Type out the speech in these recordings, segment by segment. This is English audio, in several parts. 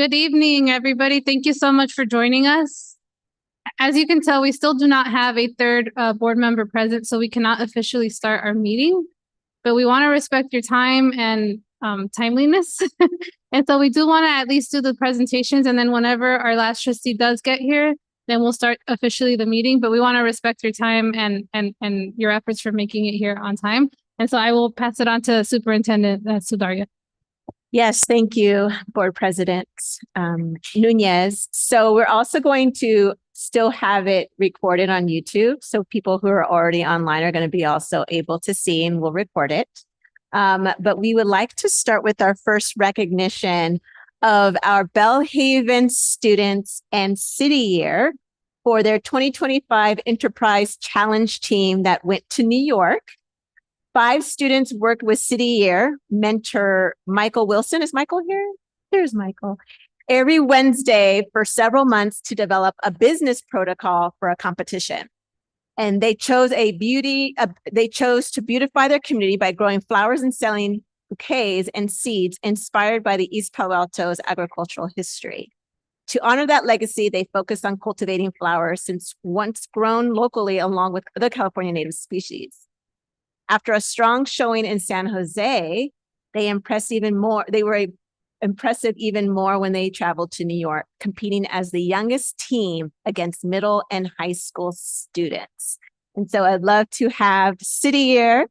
Good evening, everybody. Thank you so much for joining us. As you can tell, we still do not have a third board member present, so we cannot officially start our meeting. But we want to respect your time and timeliness. And so we do want to at least do the presentations, and then whenever our last trustee does get here, then we'll start officially the meeting. But we want to respect your time and your efforts for making it here on time. And so I will pass it on to Superintendent Sudarya. Yes, thank you, Board President Nunez. So we're also going to still have it recorded on YouTube. So people who are already online are going to be also able to see, and we'll record it. But we would like to start with our first recognition of our Belhaven students and City Year for their 2025 Enterprise Challenge team that went to New York. 5 students worked with City Year mentor Michael Wilson. Is Michael here? There's Michael. Every Wednesday for several months to develop a business protocol for a competition. And they chose to beautify their community by growing flowers and selling bouquets and seeds inspired by the East Palo Alto's agricultural history. To honor that legacy, they focused on cultivating flowers since once grown locally along with other California native species. After a strong showing in San Jose, they were impressive even more when they traveled to New York, competing as the youngest team against middle and high school students. And so I'd love to have City Year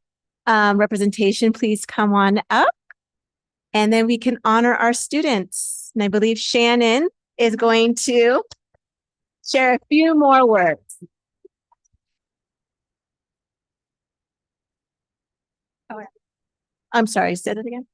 representation. Please come on up. And then we can honor our students. And I believe Shannon is going to share a few more words. I'm sorry, say that again.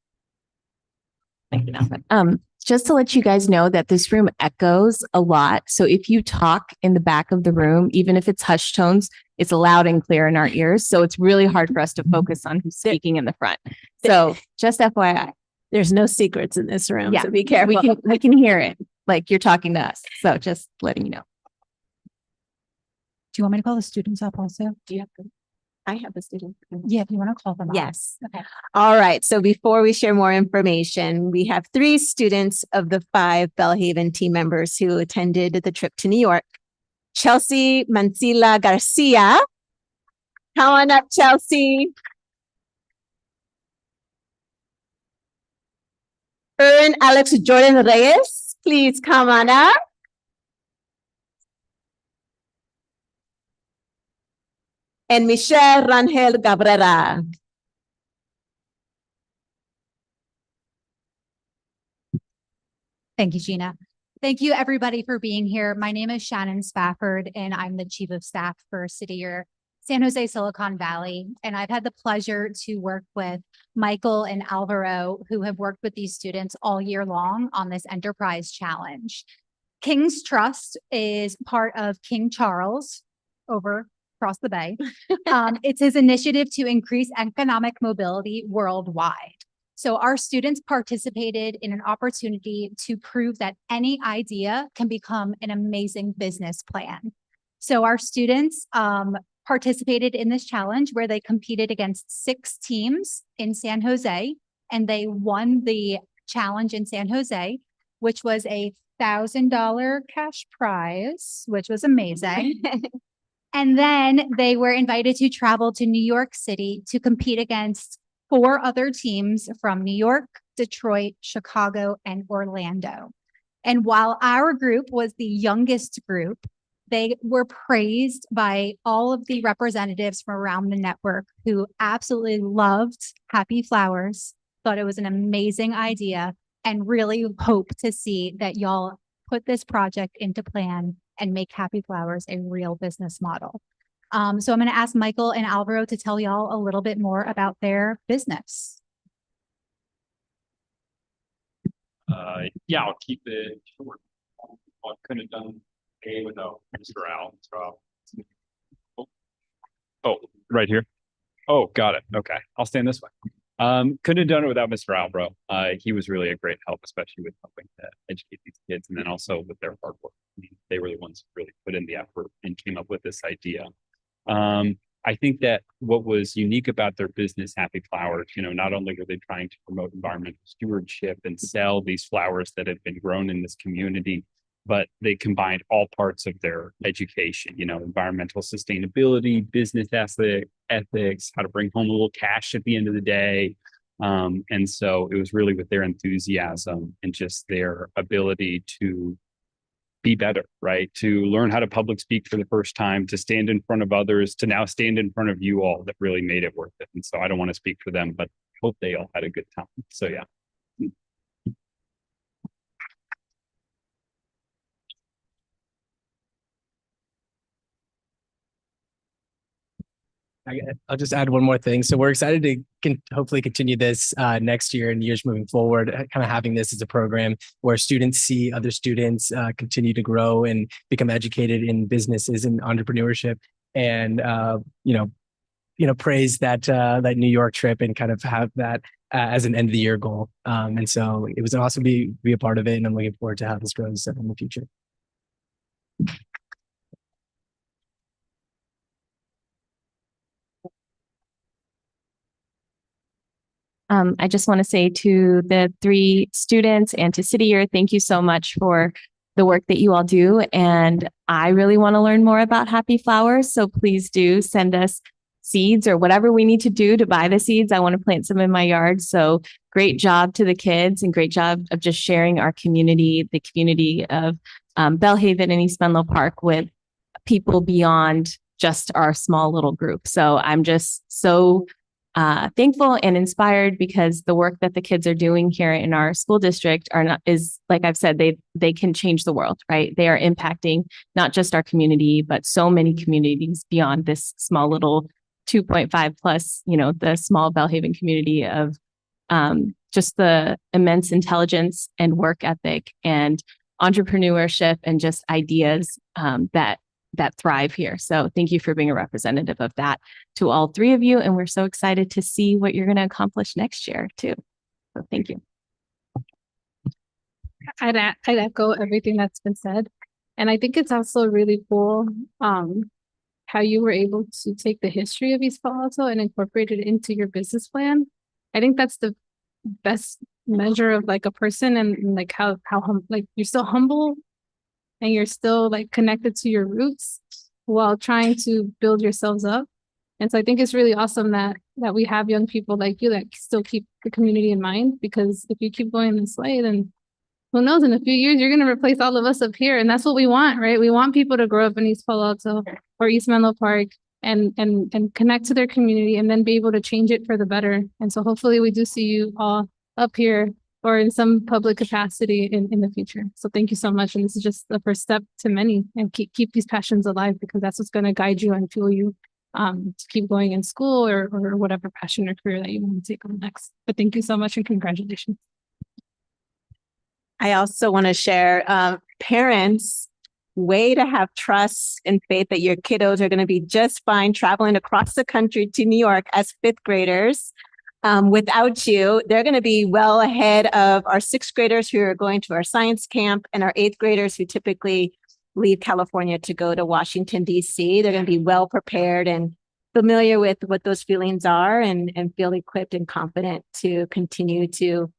Thank you. Just to let you guys know that this room echoes a lot. So if you talk in the back of the room, even if it's hushed tones, it's loud and clear in our ears. So it's really hard for us to focus on who's speaking in the front. So just FYI. There's no secrets in this room, yeah, so be careful. We can hear it like you're talking to us. So just letting you know. Do you want me to call the students up also? Do you have them? I have the students. Yeah, if you want to call them Yes. up. Okay. All right. So before we share more information, we have 3 students of the 5 Belhaven team members who attended the trip to New York. Chelsea Mancilla Garcia. Come on up, Chelsea. Earn Alex Jordan Reyes. Please come on up. And Michelle Rangel Cabrera. Thank you, Gina. Thank you, everybody, for being here. My name is Shannon Spafford, and I'm the Chief of Staff for City Year San Jose Silicon Valley. And I've had the pleasure to work with Michael and Alvaro, who have worked with these students all year long on this Enterprise Challenge. King's Trust is part of King Charles over across the bay. It's his initiative to increase economic mobility worldwide. So our students participated in an opportunity to prove that any idea can become an amazing business plan. So our students participated in this challenge where they competed against 6 teams in San Jose, and they won the challenge in San Jose, which was a $1,000 cash prize, which was amazing. And then they were invited to travel to New York City to compete against 4 other teams from New York, Detroit, Chicago, and Orlando. And while our group was the youngest group, they were praised by all of the representatives from around the network who absolutely loved Happy Flowers, thought it was an amazing idea, and really hope to see that y'all put this project into plan and make Happy Flowers a real business model. So I'm going to ask Michael and Alvaro to tell y'all a little bit more about their business. Yeah, I'll keep it short. I couldn't have done A without Mr. Al. Oh, right here. Oh, got it. Okay, I'll stand this way. Couldn't have done it without Mr. Alvaro. He was really a great help, especially with helping to educate these kids, and then also with their hard work. I mean, they were the ones who really put in the effort and came up with this idea. I think that what was unique about their business, Happy Flowers, not only are they trying to promote environmental stewardship and sell these flowers that have been grown in this community, but they combined all parts of their education, environmental sustainability, business ethics, how to bring home a little cash at the end of the day. And so it was really with their enthusiasm and just their ability to be better, right? To learn how to public speak for the first time, to stand in front of others, to now stand in front of you all, that really made it worth it. And so I don't want to speak for them, but hope they all had a good time. So yeah. I'll just add one more thing. So we're excited to hopefully continue this next year and years moving forward, kind of having this as a program where students see other students continue to grow and become educated in businesses and entrepreneurship, and praise that New York trip and kind of have that as an end of the year goal. And so it was awesome to be a part of it, and I'm looking forward to how this grows in the future. I just want to say to the 3 students and to City Year, thank you so much for the work that you all do. And I really want to learn more about Happy Flowers. So please do send us seeds or whatever we need to do to buy the seeds. I want to plant some in my yard. So great job to the kids and great job of just sharing our community, the community of Bellhaven and East Menlo Park with people beyond just our small little group. So I'm just so thankful and inspired because the work that the kids are doing here in our school district is, like I've said, they can change the world, right? They are impacting not just our community, but so many communities beyond this small little 2.5 plus, the small Bellhaven community of just the immense intelligence and work ethic and entrepreneurship and just ideas that thrive here. So thank you for being a representative of that to all 3 of you. And we're so excited to see what you're going to accomplish next year too. So thank you. I'd echo everything that's been said. And I think it's also really cool how you were able to take the history of East Palo Alto and incorporate it into your business plan. I think that's the best measure of like a person and like how like you're still humble and you're still like connected to your roots while trying to build yourselves up. And so I think it's really awesome that we have young people like you that still keep the community in mind, because if you keep going this way, then who knows, in a few years, you're going to replace all of us up here. And that's what we want, right? We want people to grow up in East Palo Alto or East Menlo Park and connect to their community and then be able to change it for the better. And so hopefully we do see you all up here or in some public capacity in the future. So thank you so much. And this is just the first step to many, and keep these passions alive, because that's what's going to guide you and fuel you to keep going in school or whatever passion or career that you want to take on next. But thank you so much and congratulations. I also want to share, parents, way to have trust and faith that your kiddos are going to be just fine traveling across the country to New York as 5th graders. Without you, they're going to be well ahead of our 6th graders who are going to our science camp and our 8th graders who typically leave California to go to Washington, D.C. They're going to be well prepared and familiar with what those feelings are and feel equipped and confident to continue to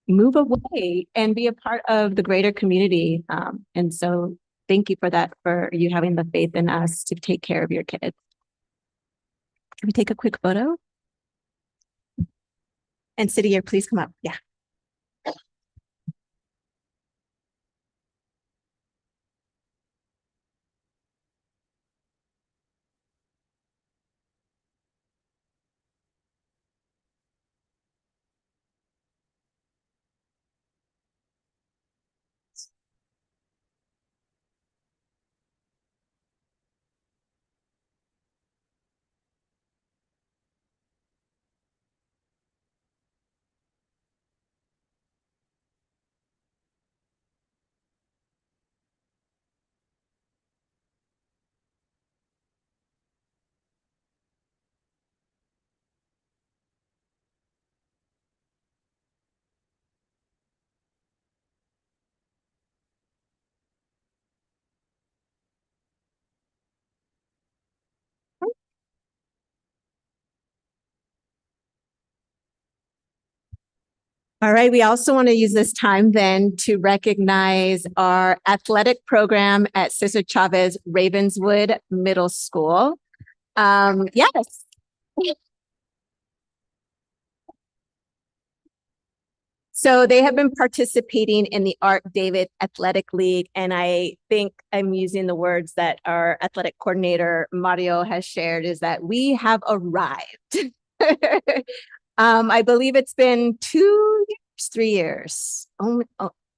move away and be a part of the greater community. And so thank you for that, for you having the faith in us to take care of your kids. Can we take a quick photo? And City Year, please come up. Yeah. All right, we also want to use this time then to recognize our athletic program at Cesar Chavez Ravenswood Middle School. Yes. So they have been participating in the Art David Athletic League, and I think I'm using the words that our athletic coordinator Mario has shared, is that we have arrived. I believe it's been 2 years, 3 years,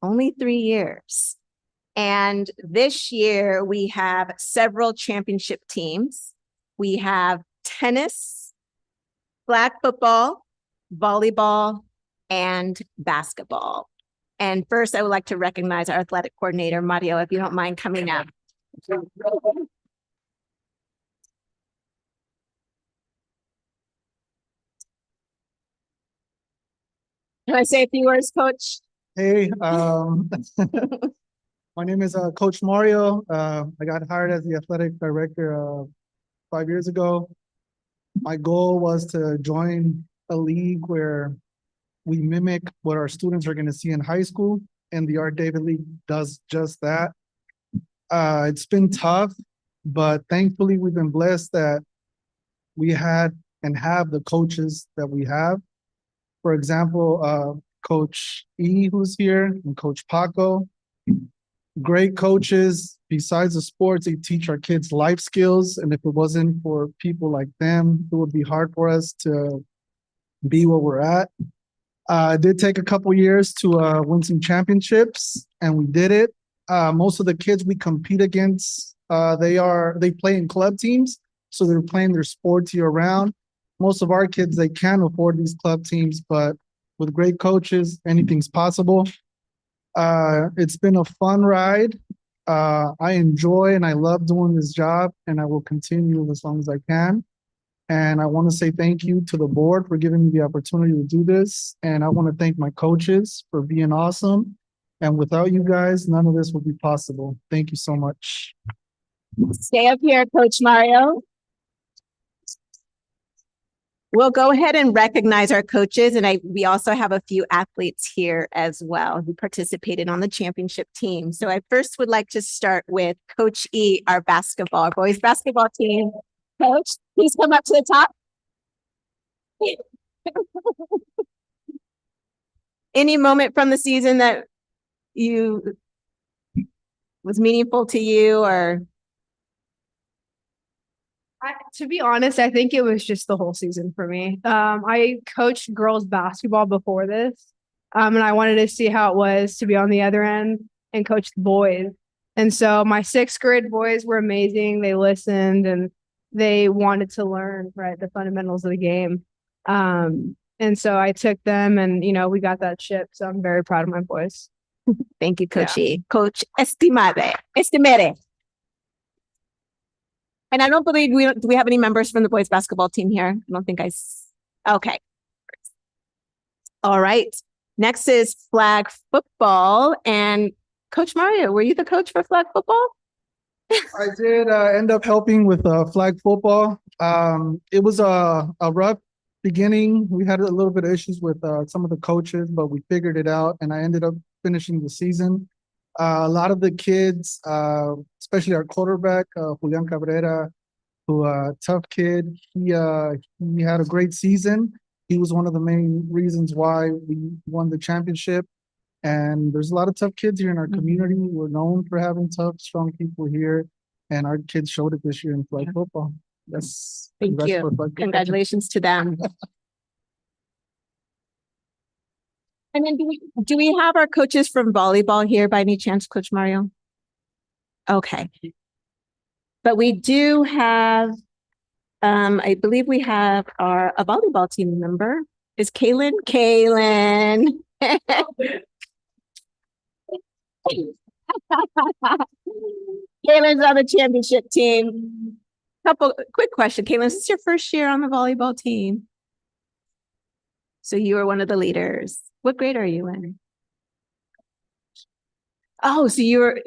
only 3 years. And this year we have several championship teams. We have tennis, flag football, volleyball, and basketball. And first, I would like to recognize our athletic coordinator, Mario, if you don't mind coming up. Can I say a few words, Coach? Hey, my name is Coach Mario. I got hired as the athletic director 5 years ago. My goal was to join a league where we mimic what our students are going to see in high school, and the Art David League does just that. It's been tough, but thankfully we've been blessed that we had and have the coaches that we have. For example, Coach E, who's here, and Coach Paco. Great coaches. Besides the sports, they teach our kids life skills. And if it wasn't for people like them, it would be hard for us to be where we're at. It did take a couple years to win some championships, and we did it. Most of the kids we compete against, they play in club teams, so they're playing their sports year round. Most of our kids, they can't afford these club teams, but with great coaches, anything's possible. It's been a fun ride. I enjoy and I love doing this job, and I will continue as long as I can. And I want to say thank you to the board for giving me the opportunity to do this. And I want to thank my coaches for being awesome. And without you guys, none of this would be possible. Thank you so much. Stay up here, Coach Mario. We'll go ahead and recognize our coaches, and we also have a few athletes here as well who participated on the championship team. So I first would like to start with Coach E, our boys basketball team. Coach, please come up to the top. Any moment from the season that was meaningful to you, or? To be honest, I think it was just the whole season for me. I coached girls basketball before this, and I wanted to see how it was to be on the other end and coach the boys. And so my 6th grade boys were amazing. They listened and they wanted to learn, right, the fundamentals of the game. And so I took them, and we got that chip. So I'm very proud of my boys. Thank you, Coach E. Coach Estimere. And I don't believe do we have any members from the boys basketball team here? I don't think okay. All right. Next is flag football. And Coach Mario, were you the coach for flag football? I did end up helping with flag football. It was a rough beginning. We had a little bit of issues with some of the coaches, but we figured it out, and I ended up finishing the season. A lot of the kids, especially our quarterback, Julian Cabrera, tough kid. He had a great season. He was one of the main reasons why we won the championship. And there's a lot of tough kids here in our community. We're known for having tough, strong people here, and our kids showed it this year in flag football. Thank you. Congratulations to them. And then do we have our coaches from volleyball here by any chance, Coach Mario? Okay. But we do have, I believe we have a volleyball team member. Is Kaylin? Kaylin. Kaylin's on the championship team. Quick question, Kaylin, is this your first year on the volleyball team? So you were one of the leaders. What grade are you in? Oh, so you're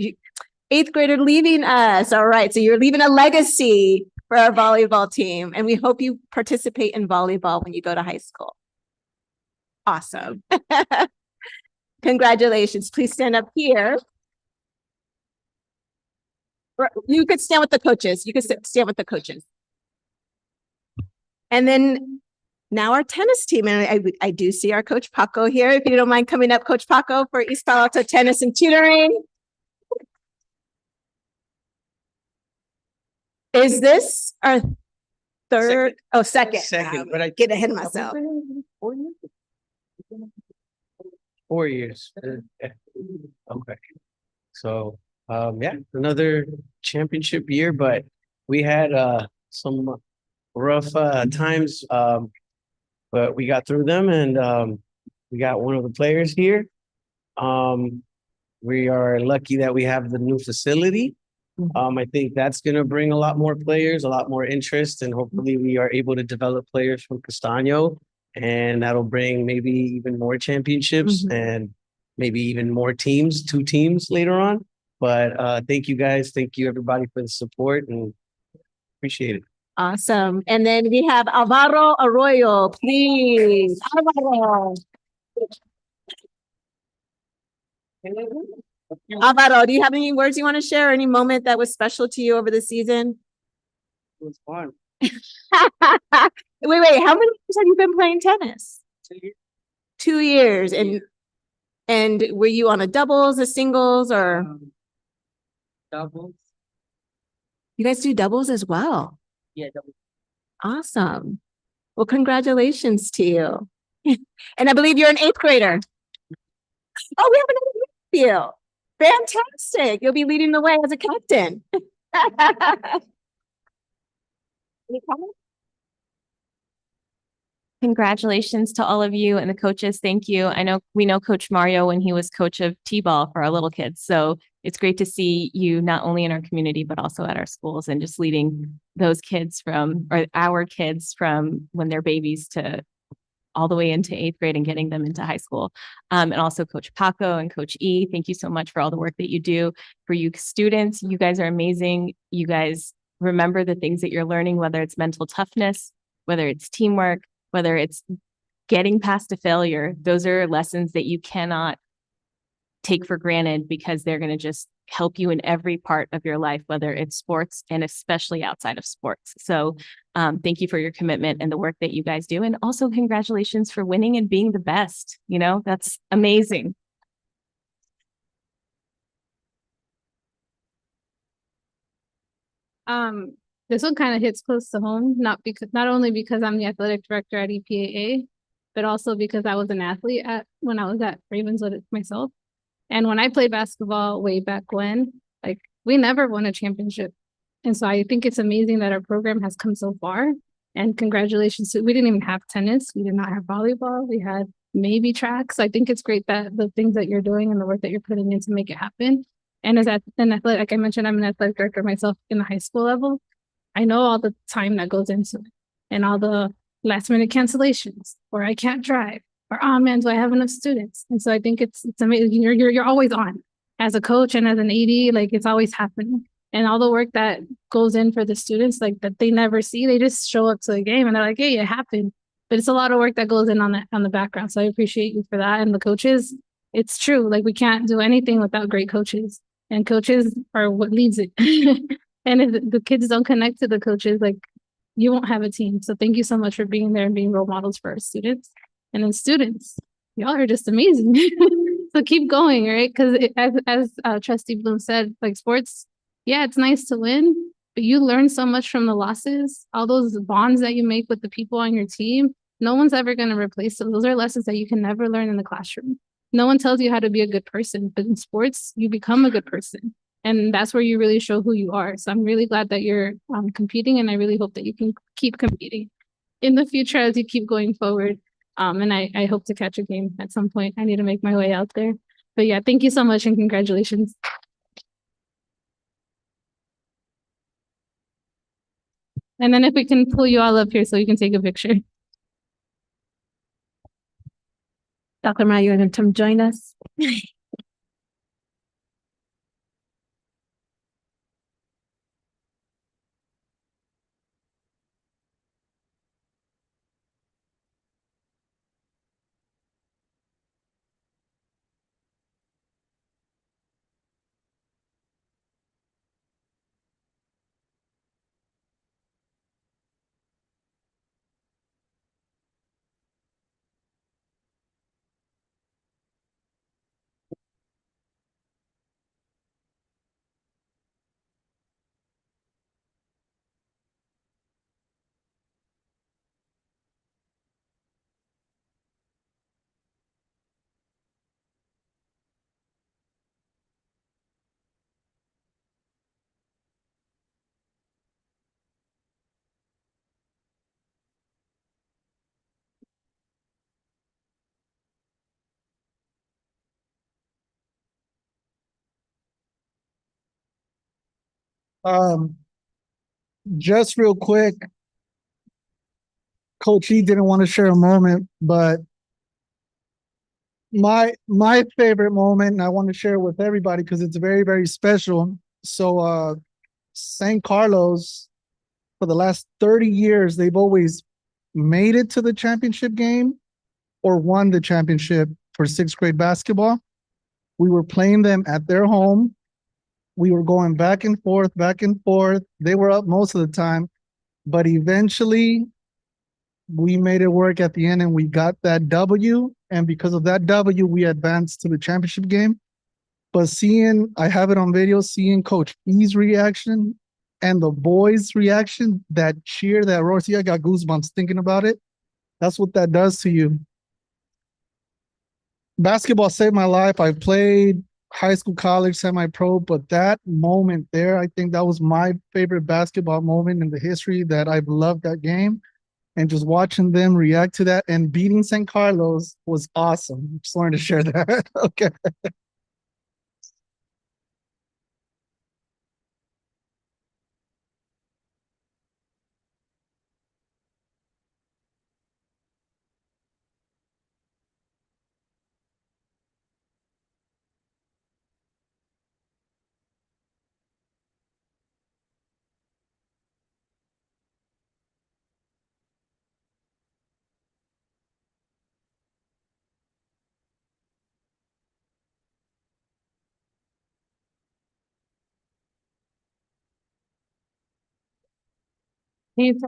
8th grader leaving us. All right. So you're leaving a legacy for our volleyball team. And we hope you participate in volleyball when you go to high school. Awesome. Congratulations. Please stand up here. Or you could stand with the coaches. You could stand with the coaches. And then now our tennis team. And I do see our Coach Paco here. If you don't mind coming up, Coach Paco, for East Palo Alto Tennis and Tutoring. Is this our third? Second. Second, but I Get ahead of myself. 4 years. Okay. So, yeah, another championship year, but we had some rough times, but we got through them, and we got one of the players here. We are lucky that we have the new facility. I think that's going to bring a lot more players, a lot more interest, and hopefully we are able to develop players from Castaño, and that'll bring maybe even more championships and maybe even more teams, 2 teams later on. But thank you guys. Thank you everybody for the support, and appreciate it. Awesome. And then we have Alvaro Arroyo, please. Alvaro. Alvaro, do you have any words you want to share? Any moment that was special to you over the season? It was fun. Wait, how many years have you been playing tennis? 2 years. 2 years. And were you on a doubles, a singles, or Doubles. you guys do doubles as well? Yeah, doubles. Awesome. Well, congratulations to you. And I believe you're an 8th grader. Oh, we have another you. Fantastic. You'll be leading the way as a captain. Any comments? Congratulations to all of you and the coaches. Thank you. We know Coach Mario when he was coach of T-ball for our little kids. So it's great to see you not only in our community, but also at our schools and just leading those kids or our kids from when they're babies to all the way into 8th grade and getting them into high school. And also Coach Paco and Coach E, thank you so much for all the work that you do. For you students, you guys are amazing. You guys remember the things that you're learning, whether it's mental toughness, whether it's teamwork, whether it's getting past a failure. Those are lessons that you cannot take for granted because they're going to just help you in every part of your life, whether it's sports and especially outside of sports. So thank you for your commitment and the work that you guys do. And also congratulations for winning and being the best. That's amazing. This one kind of hits close to home, not only because I'm the athletic director at EPAA, but also because I was an athlete when I was at Ravenswood myself. And when I played basketball way back when, we never won a championship. And so I think it's amazing that our program has come so far. And congratulations we didn't even have tennis. We did not have volleyball. We had maybe track. So I think it's great that the things that you're doing and the work that you're putting in to make it happen. And as an athletic, like I mentioned, I'm an athletic director myself in the high school level. I know all the time that goes into it and all the last minute cancellations, or I can't drive, or oh man, do I have enough students? And so I think it's amazing. You're always on as a coach and as an AD, it's always happening. And all the work that goes in for the students, that they never see, they just show up to the game and they're like, hey, it happened. But it's a lot of work that goes in on the background. So I appreciate you for that. And the coaches, it's true. We can't do anything without great coaches, and coaches are what leads it. And if the kids don't connect to the coaches, you won't have a team. So thank you so much for being there and being role models for our students. And then students, y'all are just amazing. So keep going, right? Because as Trustee Bloom said, sports, yeah, it's nice to win, but you learn so much from the losses, all those bonds that you make with the people on your team. No one's ever going to replace those. Those are lessons that you can never learn in the classroom. No one tells you how to be a good person, but in sports, you become a good person. And that's where you really show who you are. So I'm really glad that you're competing, and I really hope that you can keep competing in the future as you keep going forward. And I hope to catch a game at some point. I need to make my way out there. But yeah, thank you so much and congratulations. And then if we can pull you all up here so you can take a picture. Dr. Mara, you're going to come join us? Um, just real quick, Coach E didn't want to share a moment, but my favorite moment, and I want to share it with everybody because it's very, very special. So St. Carlos, for the last 30 years, they've always made it to the championship game or won the championship for sixth grade basketball. We were playing them at their home. We were going back and forth, back and forth. They were up most of the time, but eventually we made it work at the end and we got that W. And because of that W, we advanced to the championship game. But I have it on video, seeing Coach E's reaction and the boys' reaction, that cheer, that roar. See, I got goosebumps thinking about it. That's what that does to you. Basketball saved my life. I played high school, college, semi-pro, but that moment there, I think that was my favorite basketball moment in the history, that I've loved that game. And just watching them react to that and beating San Carlos was awesome. Just wanted to share that. Okay. Can you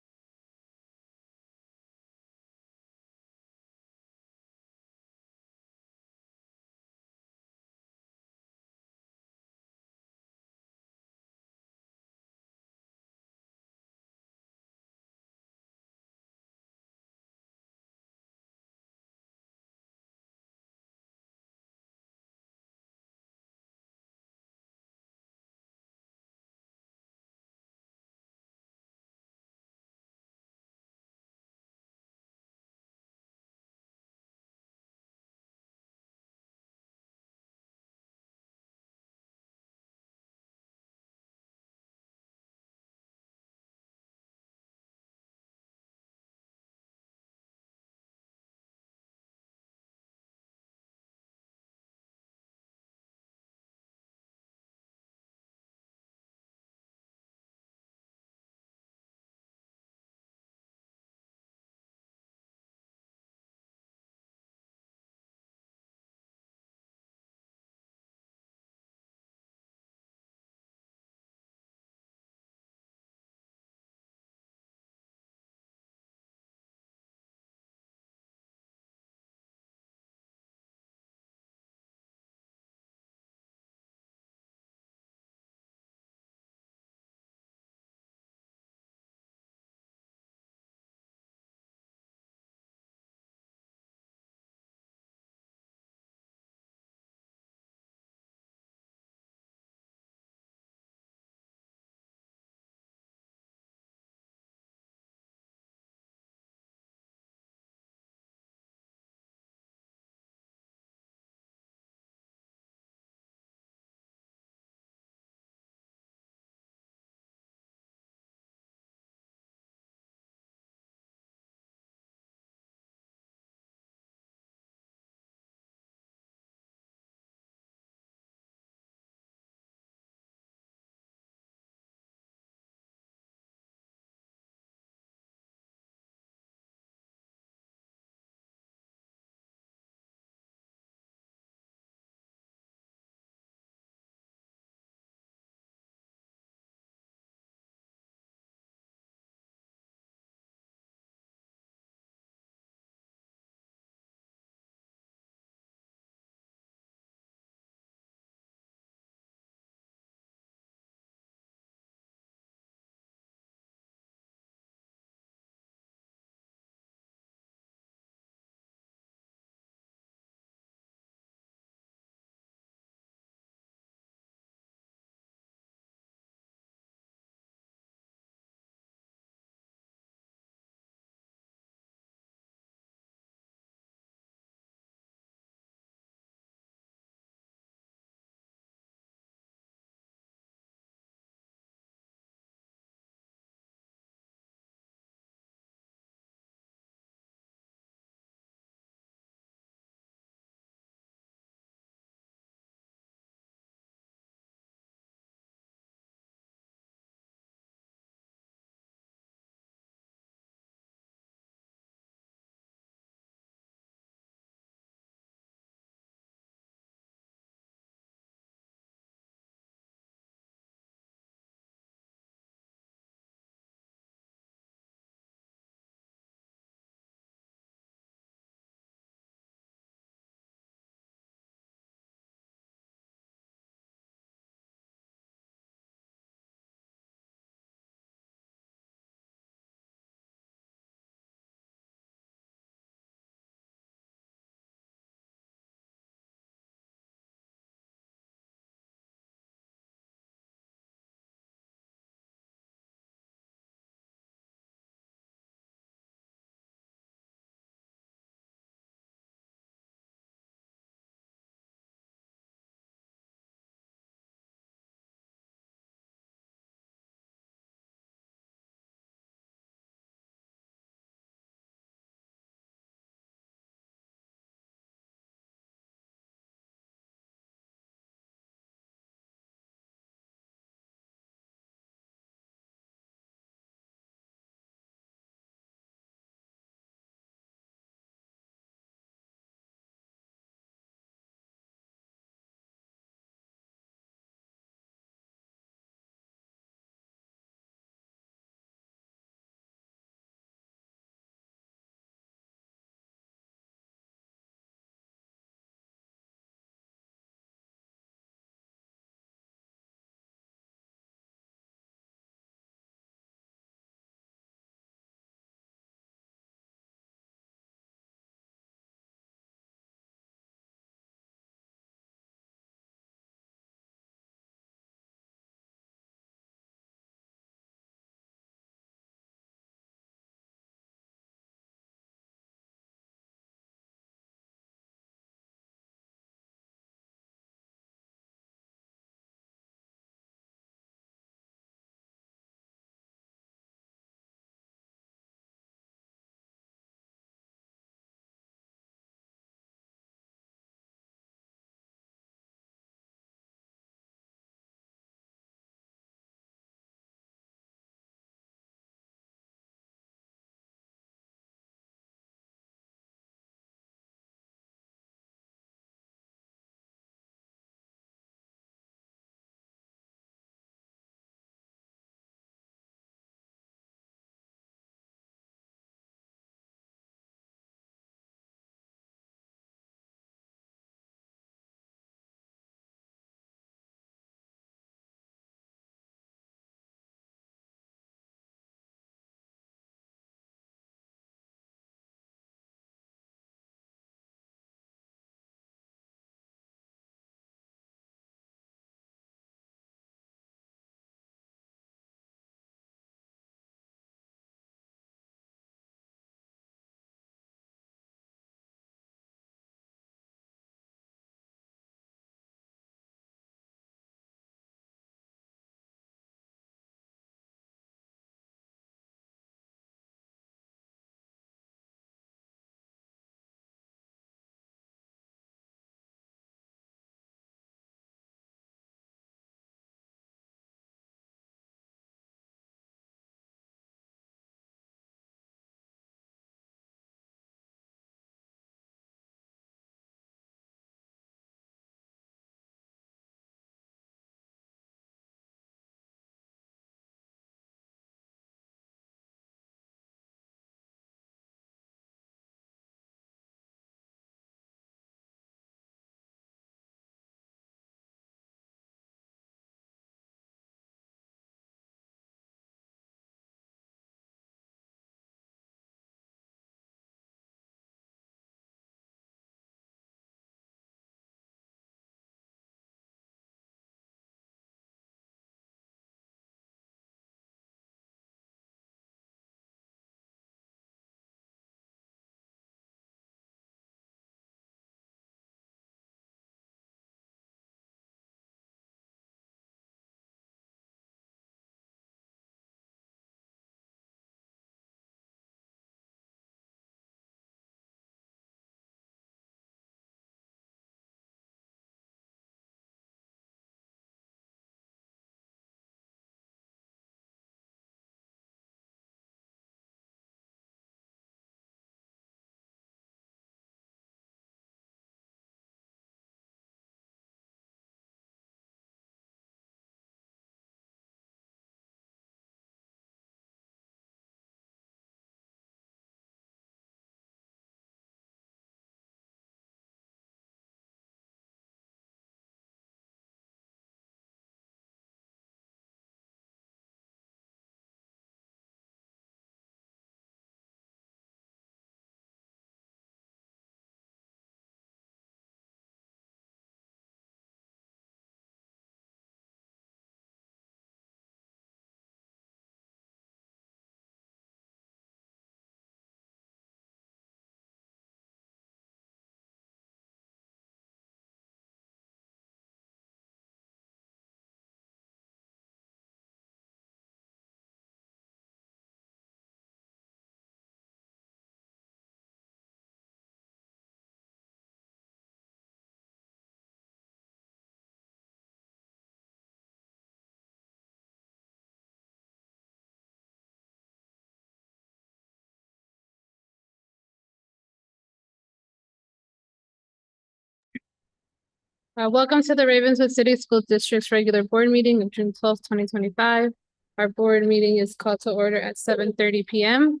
Welcome to the Ravenswood City School District's regular board meeting of June 12th, 2025. Our board meeting is called to order at 7:30 p.m.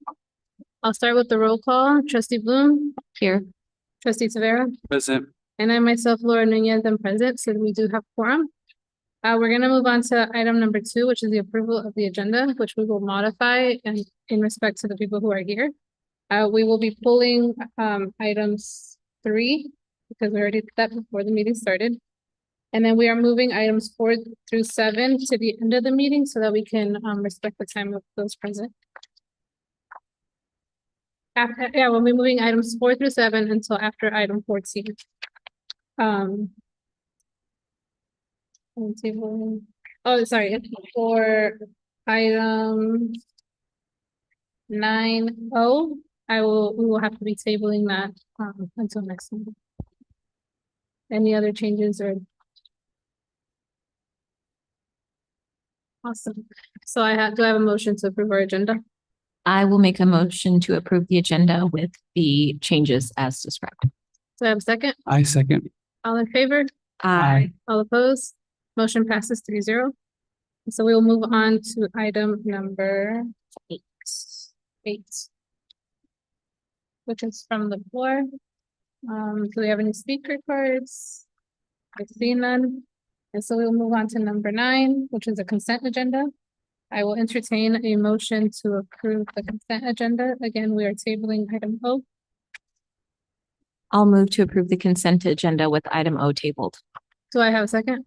I'll start with the roll call. Trustee Bloom. Here. Trustee Tavera. Present. And I myself, Laura Nunez, am present, so we do have quorum. We're gonna move on to item number 2, which is the approval of the agenda, which we will modify and in respect to the people who are here. We will be pulling items 3 because we already did that before the meeting started. And then we are moving items 4 through 7 to the end of the meeting so that we can respect the time of those present. We'll be moving items 4 through 7 until after item 14. Sorry, for item 9O, we will have to be tabling that until next meeting. Any other changes or? Awesome. So do I have a motion to approve our agenda? I will make a motion to approve the agenda with the changes as described. Do I have a second? I second. All in favor? Aye. All opposed? Motion passes 3-0. So we will move on to item number 8. Which is from the floor. Do we have any speaker cards? I see none. And so we'll move on to number 9, which is a consent agenda. I will entertain a motion to approve the consent agenda. Again, we are tabling item O. I'll move to approve the consent agenda with item O tabled. Do I have a second?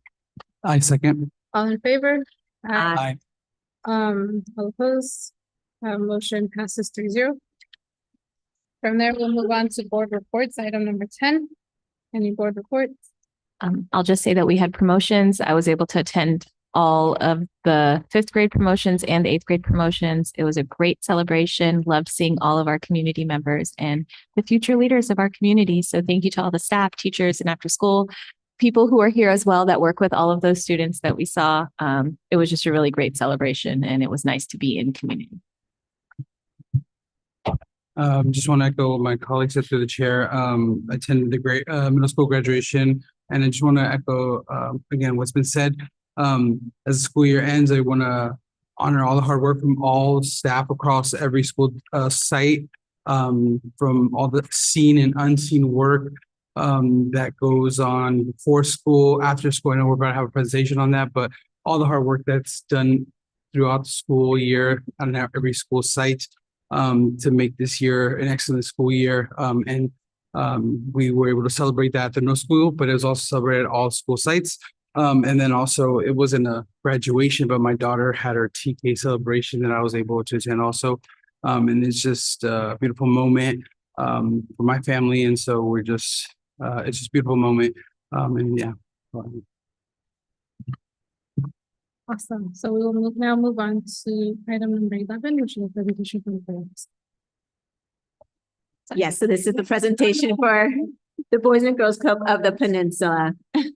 I second. All in favor? Aye. All opposed? Motion passes 3-0. From there, we'll move on to board reports, item number 10. Any board reports? I'll just say that we had promotions. I was able to attend all of the 5th grade promotions and the 8th grade promotions. It was a great celebration. Loved seeing all of our community members and the future leaders of our community. So thank you to all the staff, teachers, and after school people who are here as well that work with all of those students that we saw. It was just a really great celebration and it was nice to be in community. Just want to echo what my colleague said through the chair. Attended the great middle school graduation, and I just want to echo again what's been said. As the school year ends, I want to honor all the hard work from all staff across every school site, from all the seen and unseen work that goes on before school, after school. I know we're about to have a presentation on that, but all the hard work that's done throughout the school year on every school site to make this year an excellent school year. And we were able to celebrate that at the middle school, but it was also celebrated at all school sites. And then also it wasn't a graduation, but my daughter had her TK celebration that I was able to attend also. And it's just a beautiful moment for my family. And so we're just, it's just a beautiful moment. And yeah. Awesome. So we will now move on to item number 11, which is the presentation from the parents. Yes, so this is the presentation for the Boys and Girls Club of the Peninsula. Good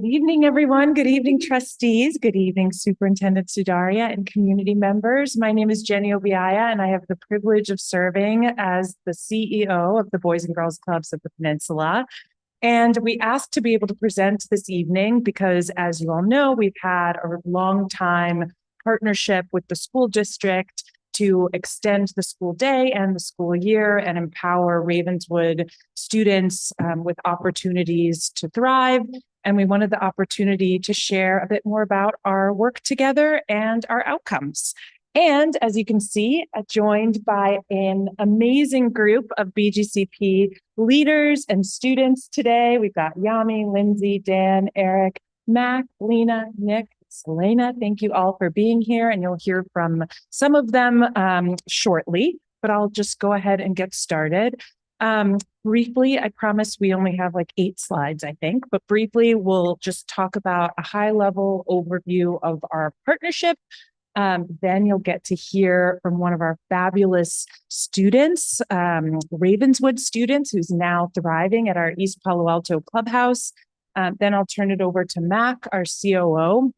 evening, everyone. Good evening, trustees. Good evening, Superintendent Sudaria and community members. My name is Jenny Obiaya, and I have the privilege of serving as the CEO of the Boys and Girls Clubs of the Peninsula. And we asked to be able to present this evening because, as you all know, we've had a long time partnership with the school district to extend the school day and the school year and empower Ravenswood students with opportunities to thrive. And we wanted the opportunity to share a bit more about our work together and our outcomes. And as you can see, joined by an amazing group of BGCP leaders and students today. We've got Yami, Lindsay, Dan, Eric, Mac, Lena, Nick, Selena. Thank you all for being here. And you'll hear from some of them shortly, but I'll just go ahead and get started. Briefly, I promise we only have like 8 slides, I think, but briefly, we'll just talk about a high-level overview of our partnership. Then you'll get to hear from one of our fabulous students, Ravenswood students, who's now thriving at our East Palo Alto clubhouse. Then I'll turn it over to Mac, our COO,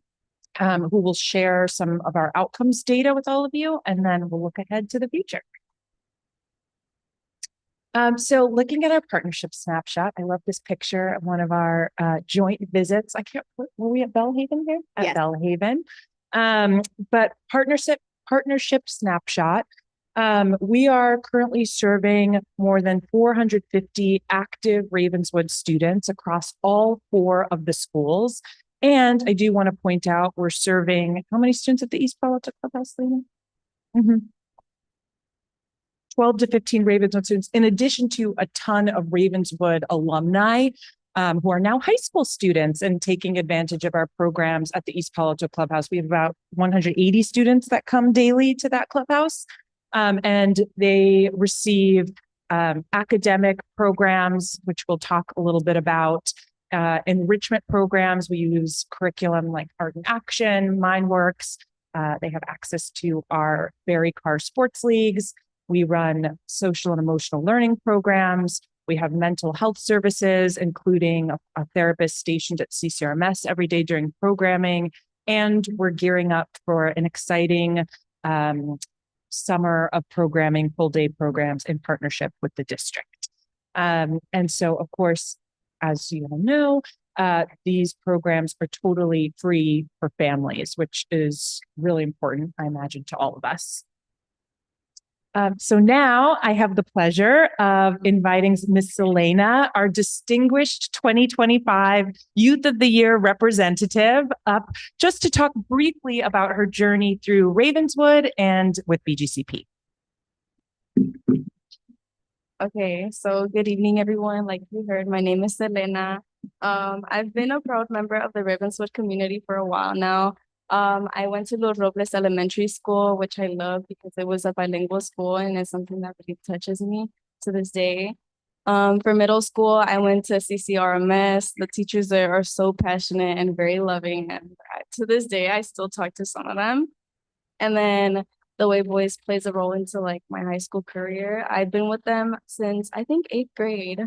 who will share some of our outcomes data with all of you, and then we'll look ahead to the future. So looking at our partnership snapshot, I love this picture of one of our joint visits. Were we at Bellhaven here? At Yes. Bellhaven. But partnership snapshot. We are currently serving more than 450 active Ravenswood students across all 4 of the schools. And I do want to point out we're serving how many students at the East Palo Alto Clubhouse, Lena? 12 to 15 Ravenswood students, in addition to a ton of Ravenswood alumni who are now high school students and taking advantage of our programs at the East Palo Alto Clubhouse. We have about 180 students that come daily to that clubhouse, and they receive academic programs, which we'll talk a little bit about, enrichment programs. We use curriculum like Art in Action, MindWorks. They have access to our Berry Car sports leagues. We run social and emotional learning programs. We have mental health services, including a therapist stationed at CCRMS every day during programming. And we're gearing up for an exciting summer of programming, full day programs in partnership with the district. And so, of course, as you all know, these programs are totally free for families, which is really important, I imagine, to all of us. So now I have the pleasure of inviting Miss Selena, our distinguished 2025 Youth of the Year representative, up just to talk briefly about her journey through Ravenswood and with BGCP. Okay, so good evening, everyone. Like you heard, my name is Selena. I've been a proud member of the Ravenswood community for a while now. I went to Los Robles Elementary School, which I love because it was a bilingual school and it's something that really touches me to this day. For middle school, I went to CCRMS. The teachers there are so passionate and very loving, and to this day, I still talk to some of them. And then the way boys plays a role into like my high school career. I've been with them since I think 8th grade.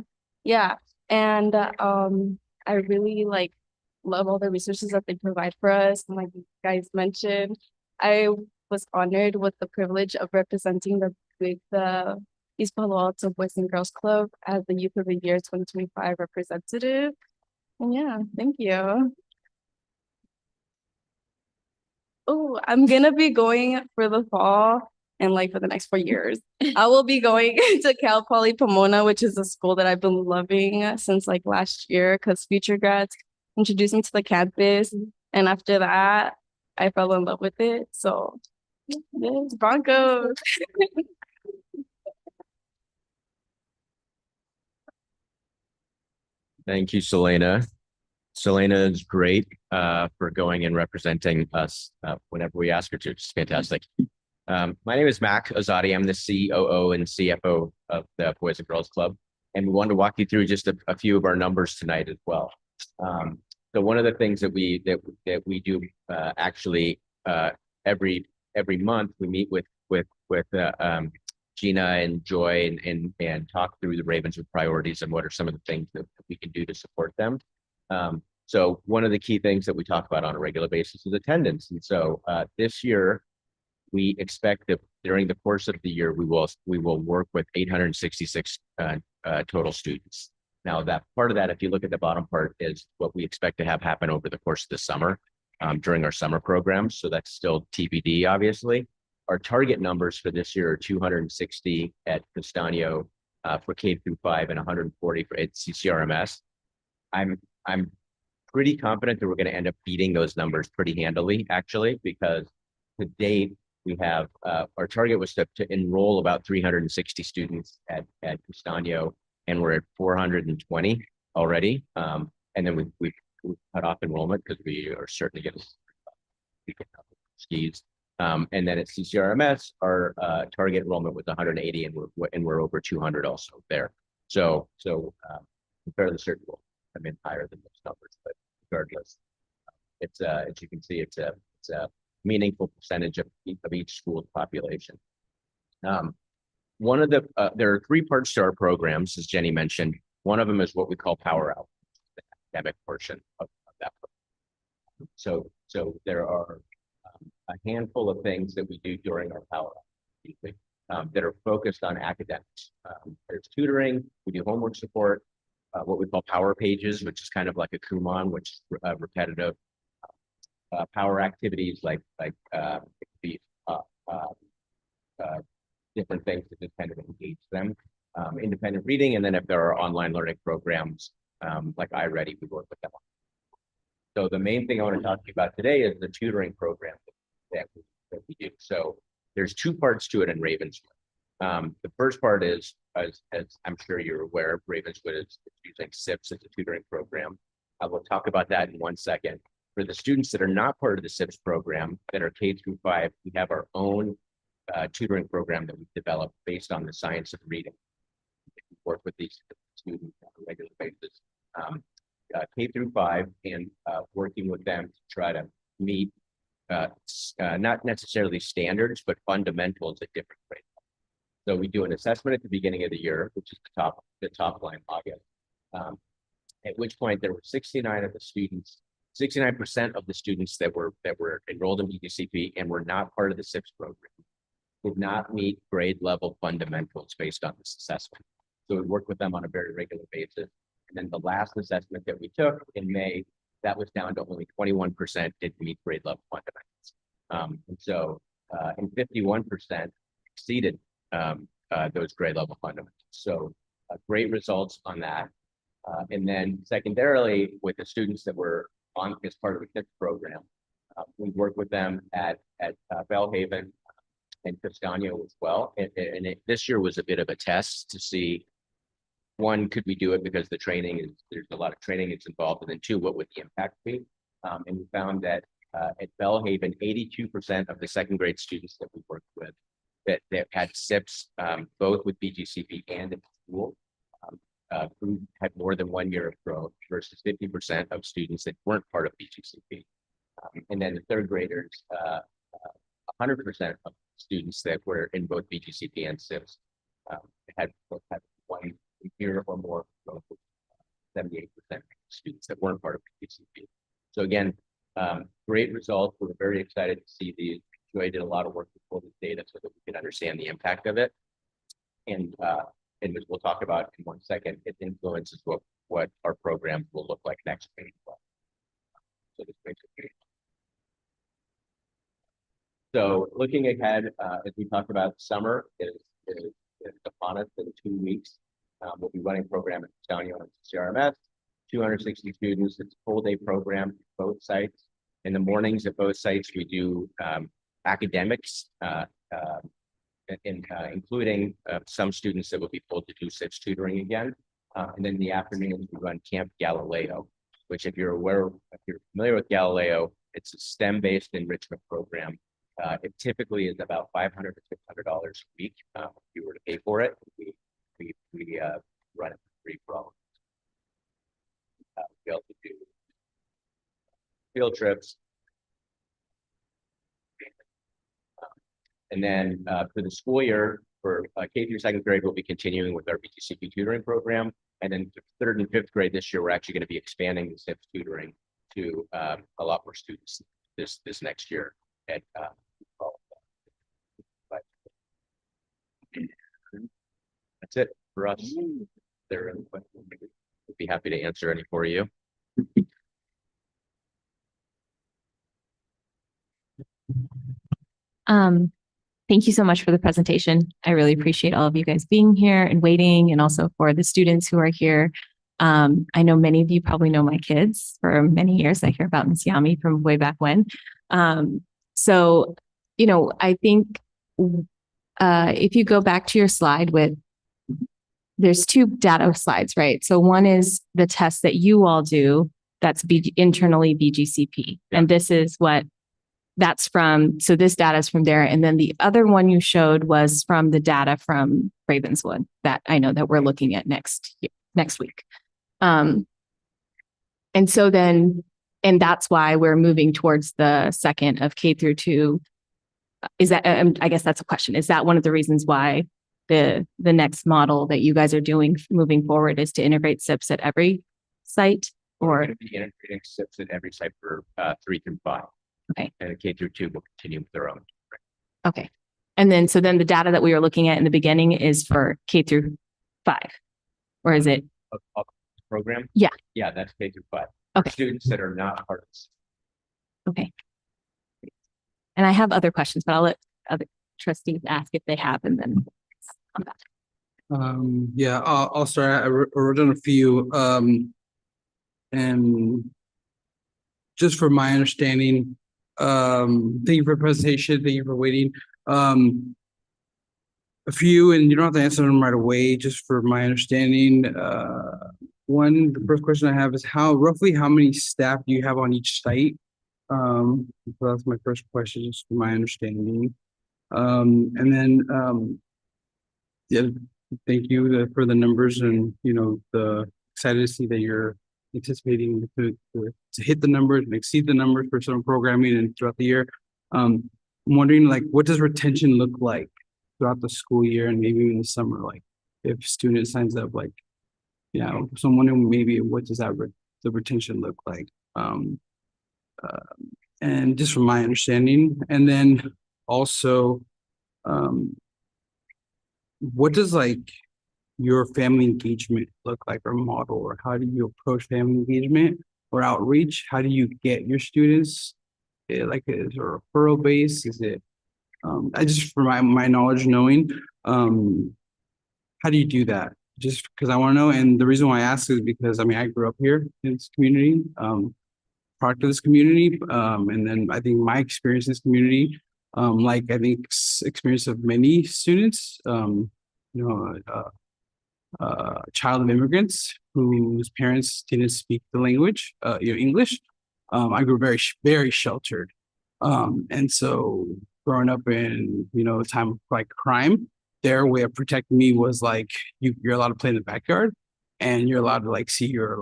Yeah, and I really like love all the resources that they provide for us. And like you guys mentioned, I was honored with the privilege of representing the East Palo Alto Boys and Girls Club as the Youth of the Year 2025 representative. And yeah, thank you. Oh, I'm gonna be going for the fall and like for the next 4 years. I will be going to Cal Poly Pomona, which is a school that I've been loving since like last year because future grads introduced me to the campus. And after that, I fell in love with it. So, yes, Broncos. Thank you, Selena. Selena is great for going and representing us whenever we ask her to. It's fantastic. My name is Mac Azadi. I'm the COO and CFO of the Boys and Girls Club. And we wanted to walk you through just a few of our numbers tonight as well. So one of the things that we do actually every month, we meet with Gina and Joy and talk through the Ravenswood priorities and what are some of the things that we can do to support them. So one of the key things that we talk about on a regular basis is attendance. And so this year, we expect that during the course of the year, we will work with 866 total students. Now, that part of that, if you look at the bottom part, is what we expect to have happen over the course of the summer during our summer programs. So that's still TBD, obviously. Our target numbers for this year are 260 at Castanio for K through 5 and 140 at CCRMS. I'm pretty confident that we're going to end up beating those numbers pretty handily, actually, because to date, we have our target was to enroll about 360 students at Castanio, and we're at 420 already. And then we cut off enrollment because we are certain to get skis. And then at CCRMS, our target enrollment was 180, and we're over 200 also there. So I'm fairly certain we'll come in higher than those numbers, but regardless, it's as you can see, it's a meaningful percentage of each school's population. One of the there are 3 parts to our programs, as Jenny mentioned. One of them is what we call Power Out, the academic portion of that program. So there are a handful of things that we do during our Power Out. that are focused on academics. There's tutoring, we do homework support, what we call power pages, which is kind of like a Kumon, which is repetitive power activities like it could be different things that just kind of engage them. Independent reading, and then if there are online learning programs like iReady, we work with them. So the main thing I want to talk to you about today is the tutoring program that we do. So there's two parts to it in Ravenswood. The first part is, as I'm sure you're aware, Ravenswood is using SIPS as a tutoring program. I will talk about that in 1 second. For the students that are not part of the SIPS program, that are K through 5, we have our own tutoring program that we've developed based on the science of reading. We work with these students on a regular basis, K through 5, and working with them to try to meet not necessarily standards, but fundamentals at different grades. So we do an assessment at the beginning of the year, which is the top line August. At which point there were 69% of the students that were enrolled in BGCP and were not part of the SIPS program did not meet grade level fundamentals based on this assessment. So we worked with them on a very regular basis. And then the last assessment that we took in May, that was down to only 21% didn't meet grade level fundamentals. And 51% exceeded those grade level fundamentals. So great results on that. And then secondarily, with the students that were on as part of the SIPS program, we work with them at Bellhaven and Castano as well. And this year was a bit of a test to see, one, could we do it because the training is, there's a lot of training that's involved, and then two, what would the impact be? And we found that at Bellhaven, 82% of the second grade students that we worked with that had SIPS, both with BGCP and at school, had more than 1 year of growth versus 50% of students that weren't part of BGCP. And then the third graders, 100% of students that were in both BGCP and SIPS had 1 year or more growth, 78% of students that weren't part of BGCP. So again, great results. We're very excited to see these. Joy did a lot of work to pull this data so that we can understand the impact of it. And as we'll talk about in 1 second, it influences what our program will look like next week. So this makes it great. So looking ahead, as we talked about, summer is upon us in 2 weeks. We'll be running a program at Castano and CRMS, 260 students. It's a full day program at both sites. In the mornings at both sites, we do academics, including some students that will be pulled to do SIPS tutoring again. And then in the afternoons, we run Camp Galileo, which if you're familiar with Galileo, it's a STEM-based enrichment program. It typically is about $500 to $600 a week if you were to pay for it. We run it for free for all. We also do field trips. And then for the school year, for K through second grade, we'll be continuing with our BGCP tutoring program. And then for 3rd and 5th grade this year, we're actually going to be expanding the SIPS tutoring to a lot more students this next year. At that's it for us. There are any questions, we'd be happy to answer any for you. Thank you so much for the presentation. I really appreciate all of you guys being here and waiting, and also for the students who are here. I know many of you probably know my kids for many years. I hear about Miss Yami from way back when. So, you know, I think if you go back to your slide there's 2 data slides, right? So one is the test that you all do that's internally BGCP. And this is what that's from. So this data is from there. And then the other one you showed was from the data from Ravenswood that I know that we're looking at next week. And so then, and that's why we're moving towards the second of K through 2. Is that, I guess that's a question. Is that one of the reasons why the next model that you guys are doing moving forward is to integrate SIPS at every site? Or we're going to be integrating SIPS at every site for 3 through 5. Okay. And K through 2 will continue with their own. Okay. And then, so then the data that we were looking at in the beginning is for K-5, or is it? Of the program? Yeah. Yeah, that's K-5. Okay. Students that are not part of this. Okay. And I have other questions, but I'll let other trustees ask if they have, and then come back. Yeah, I'll start. I wrote down a few. And just for my understanding, thank you for the presentation. Thank you for waiting. A few, and you don't have to answer them right away, just for my understanding. The first question I have is roughly how many staff do you have on each site? So that's my first question, just for my understanding. And then, yeah, thank you for the numbers, and, the excited to see that you're anticipating to hit the numbers and exceed the numbers for some programming and throughout the year. I'm wondering, like, what does retention look like throughout the school year and maybe in the summer? Like, if student signs up, like, so I'm wondering maybe what does the retention look like? And just from my understanding, and then also, what does like your family engagement look like, or model, or how do you approach family engagement or outreach? How do you get your students? Like, is it a referral base? Is it, I just, for my knowledge, knowing, how do you do that? Just because I want to know. And the reason why I ask is because, I grew up here in this community, product of this community. And then I think my experience in this community, like I think experience of many students, child of immigrants whose parents didn't speak the language, English. I grew very, very sheltered. And so growing up in, a time of like crime, their way of protecting me was like, you're allowed to play in the backyard, and you're allowed to like see your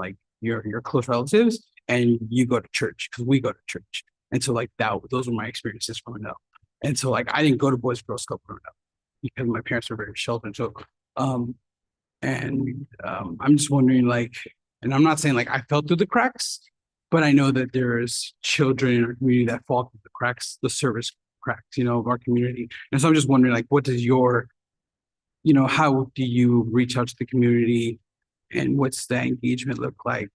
close relatives, and you go to church because we go to church. And so like those were my experiences growing up. And so like I didn't go to Boys and Girls Club growing up because my parents were very sheltered. So I'm just wondering, like, and I'm not saying like I fell through the cracks, but I know that there's children in our community that fall through the cracks, the service cracks, of our community. And so I'm just wondering, like, what does how do you reach out to the community, and what's the engagement look like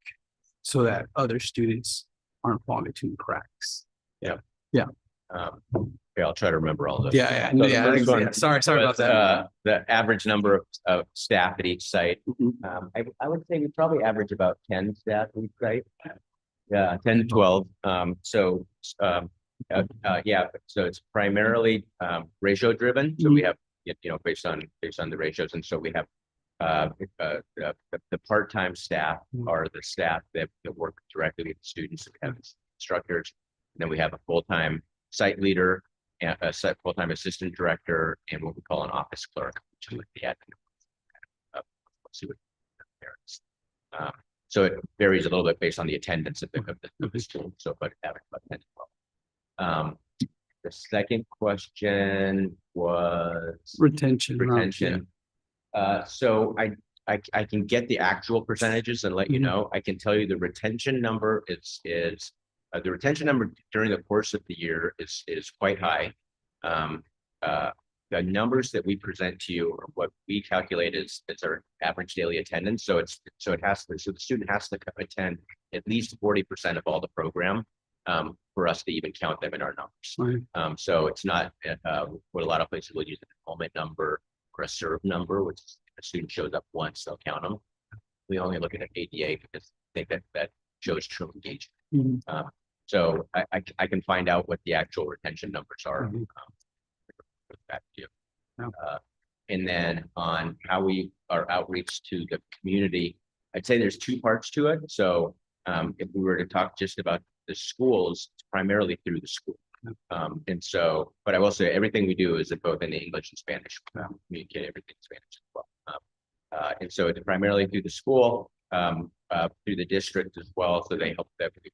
so that other students aren't falling between cracks? Yeah. Yeah. Okay, I'll try to remember all those. Yeah. So the first one Sorry about was, that. the average number of staff at each site. I would say we probably average about 10 staff at each site. Yeah, 10 to 12. So it's primarily ratio driven. So we have, based on the ratios, and so we have the part-time staff are the staff that work directly with the students. We have instructors, and then we have a full-time site leader, and a full-time assistant director, and what we call an office clerk, which is like the admin. So it varies a little bit based on the attendance of the student. So, but average about 10 to 12. The second question was Retention. So I can get the actual percentages and let you know. I can tell you the retention number is the retention number during the course of the year is quite high. The numbers that we present to you are what we calculate is our average daily attendance. So the student has to attend at least 40% of all the program for us to even count them in our numbers. Right. So it's not what a lot of places will use an enrollment number or a serve number, which is if a student shows up once, they'll count them. We only look at an ADA because I think that shows true engagement. So I can find out what the actual retention numbers are. Back to you. And then on how our outreach to the community, I'd say there's two parts to it. So if we were to talk just about the schools, it's primarily through the school. And so, but I will say everything we do is both in English and Spanish. Communicate everything in Spanish as well. And so it's primarily through the school, through the district as well. So they help that we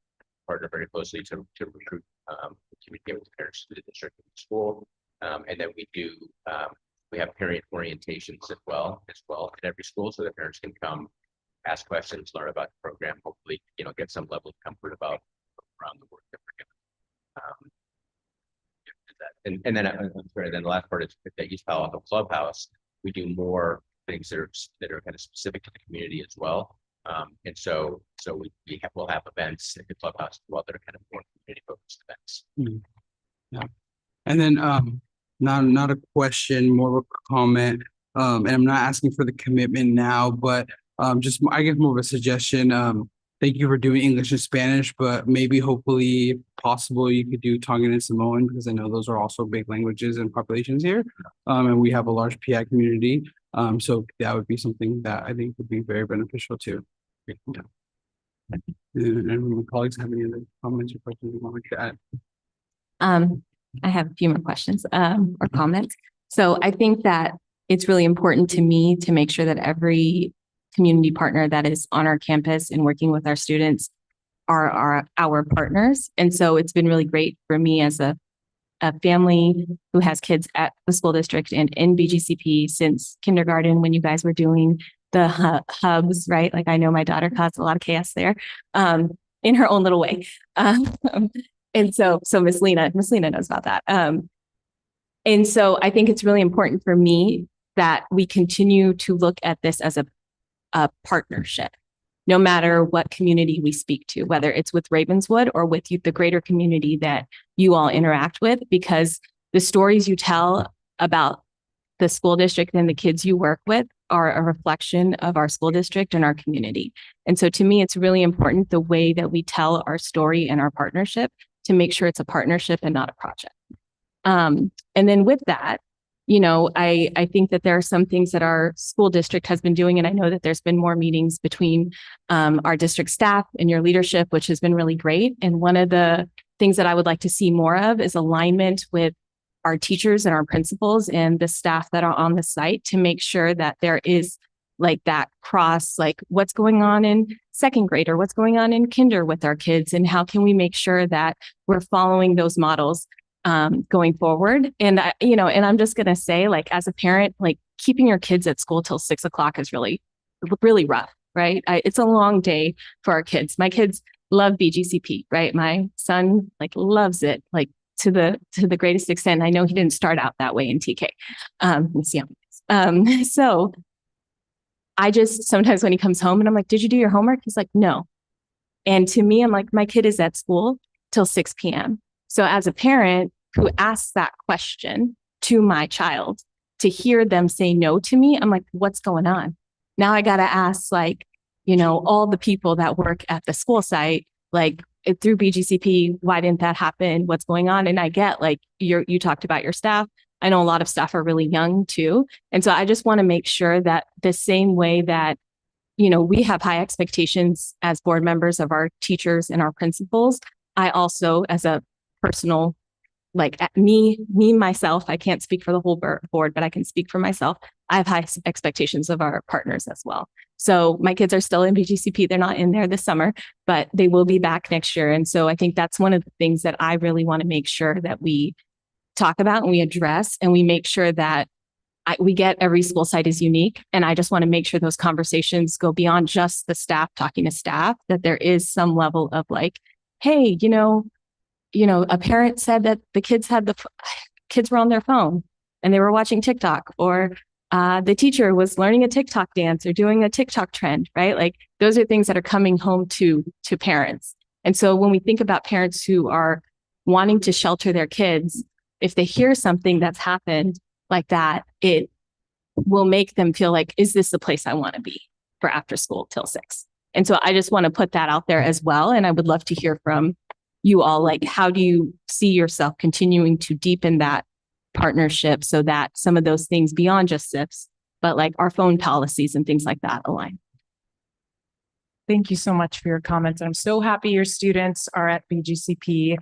partner very closely to recruit, communicate with the parents to the district and the school. And then we have parent orientations as well at every school, so the parents can come, ask questions, learn about the program, hopefully, get some level of comfort about around the work that we're doing. that. And then I'm sorry, then the last part is that East Palo Alto Clubhouse, we do more things that are kind of specific to the community as well. And so we'll have events at the clubhouse as well that are kind of more community focused events. Yeah. And then not a question, more of a comment. And I'm not asking for the commitment now, but just I guess more of a suggestion. Thank you for doing English and Spanish, but maybe hopefully possible you could do Tongan and Samoan, because I know those are also big languages and populations here. And we have a large PI community. So that would be something that I think would be very beneficial too. Yeah. And my colleagues have any other comments or questions you want me to add? I have a few more questions, or comments. So I think that it's really important to me to make sure that every community partner that is on our campus and working with our students are our partners. And so it's been really great for me as a family who has kids at the school district and in BGCP since kindergarten, when you guys were doing the hubs, right? Like I know my daughter caused a lot of chaos there, in her own little way. And so Miss Lena knows about that. And so I think it's really important for me that we continue to look at this as a partnership, no matter what community we speak to, whether it's with Ravenswood or with the greater community that you all interact with, because the stories you tell about the school district and the kids you work with are a reflection of our school district and our community. And so to me, it's really important the way that we tell our story and our partnership to make sure it's a partnership and not a project. And then with that, you know, I think that there are some things that our school district has been doing, and I know that there's been more meetings between our district staff and your leadership, which has been really great. And one of the things that I would like to see more of is alignment with our teachers and our principals and the staff that are on the site to make sure that there is like that cross, like what's going on in second grade or what's going on in kinder with our kids, and how can we make sure that we're following those models going forward. And I'm just going to say, like, as a parent, like keeping your kids at school till 6 o'clock is really, really rough, right? It's a long day for our kids. My kids love BGCP, right? My son like loves it, like to the greatest extent. I know he didn't start out that way in TK. So I just, sometimes when he comes home and I'm like, did you do your homework? He's like, no. And to me, I'm like, my kid is at school till 6 p.m. So as a parent who asks that question to my child, to hear them say no to me, I'm like, what's going on? Now I got to ask, like, you know, all the people that work at the school site, like through BGCP, why didn't that happen? What's going on? And I get like, you talked about your staff. I know a lot of staff are really young too. And so I just want to make sure that the same way that, you know, we have high expectations as board members of our teachers and our principals, I also, as a personal, like myself, I can't speak for the whole board, but I can speak for myself. I have high expectations of our partners as well. So my kids are still in BGCP. They're not in there this summer, but they will be back next year. And so I think that's one of the things that I really want to make sure that we talk about and we address, and we make sure that we get every school site is unique. And I just want to make sure those conversations go beyond just the staff talking to staff, that there is some level of like, hey, you know, a parent said that the kids were on their phone and they were watching TikTok, or the teacher was learning a TikTok dance or doing a TikTok trend, right? Like those are things that are coming home to parents. And so when we think about parents who are wanting to shelter their kids, if they hear something that's happened like that, it will make them feel like, is this the place I want to be for after school till 6? And so I just want to put that out there as well. And I would love to hear from you all, like, how do you see yourself continuing to deepen that partnership so that some of those things beyond just SIPs, but like our phone policies and things like that align? Thank you so much for your comments. I'm so happy your students are at BGCP.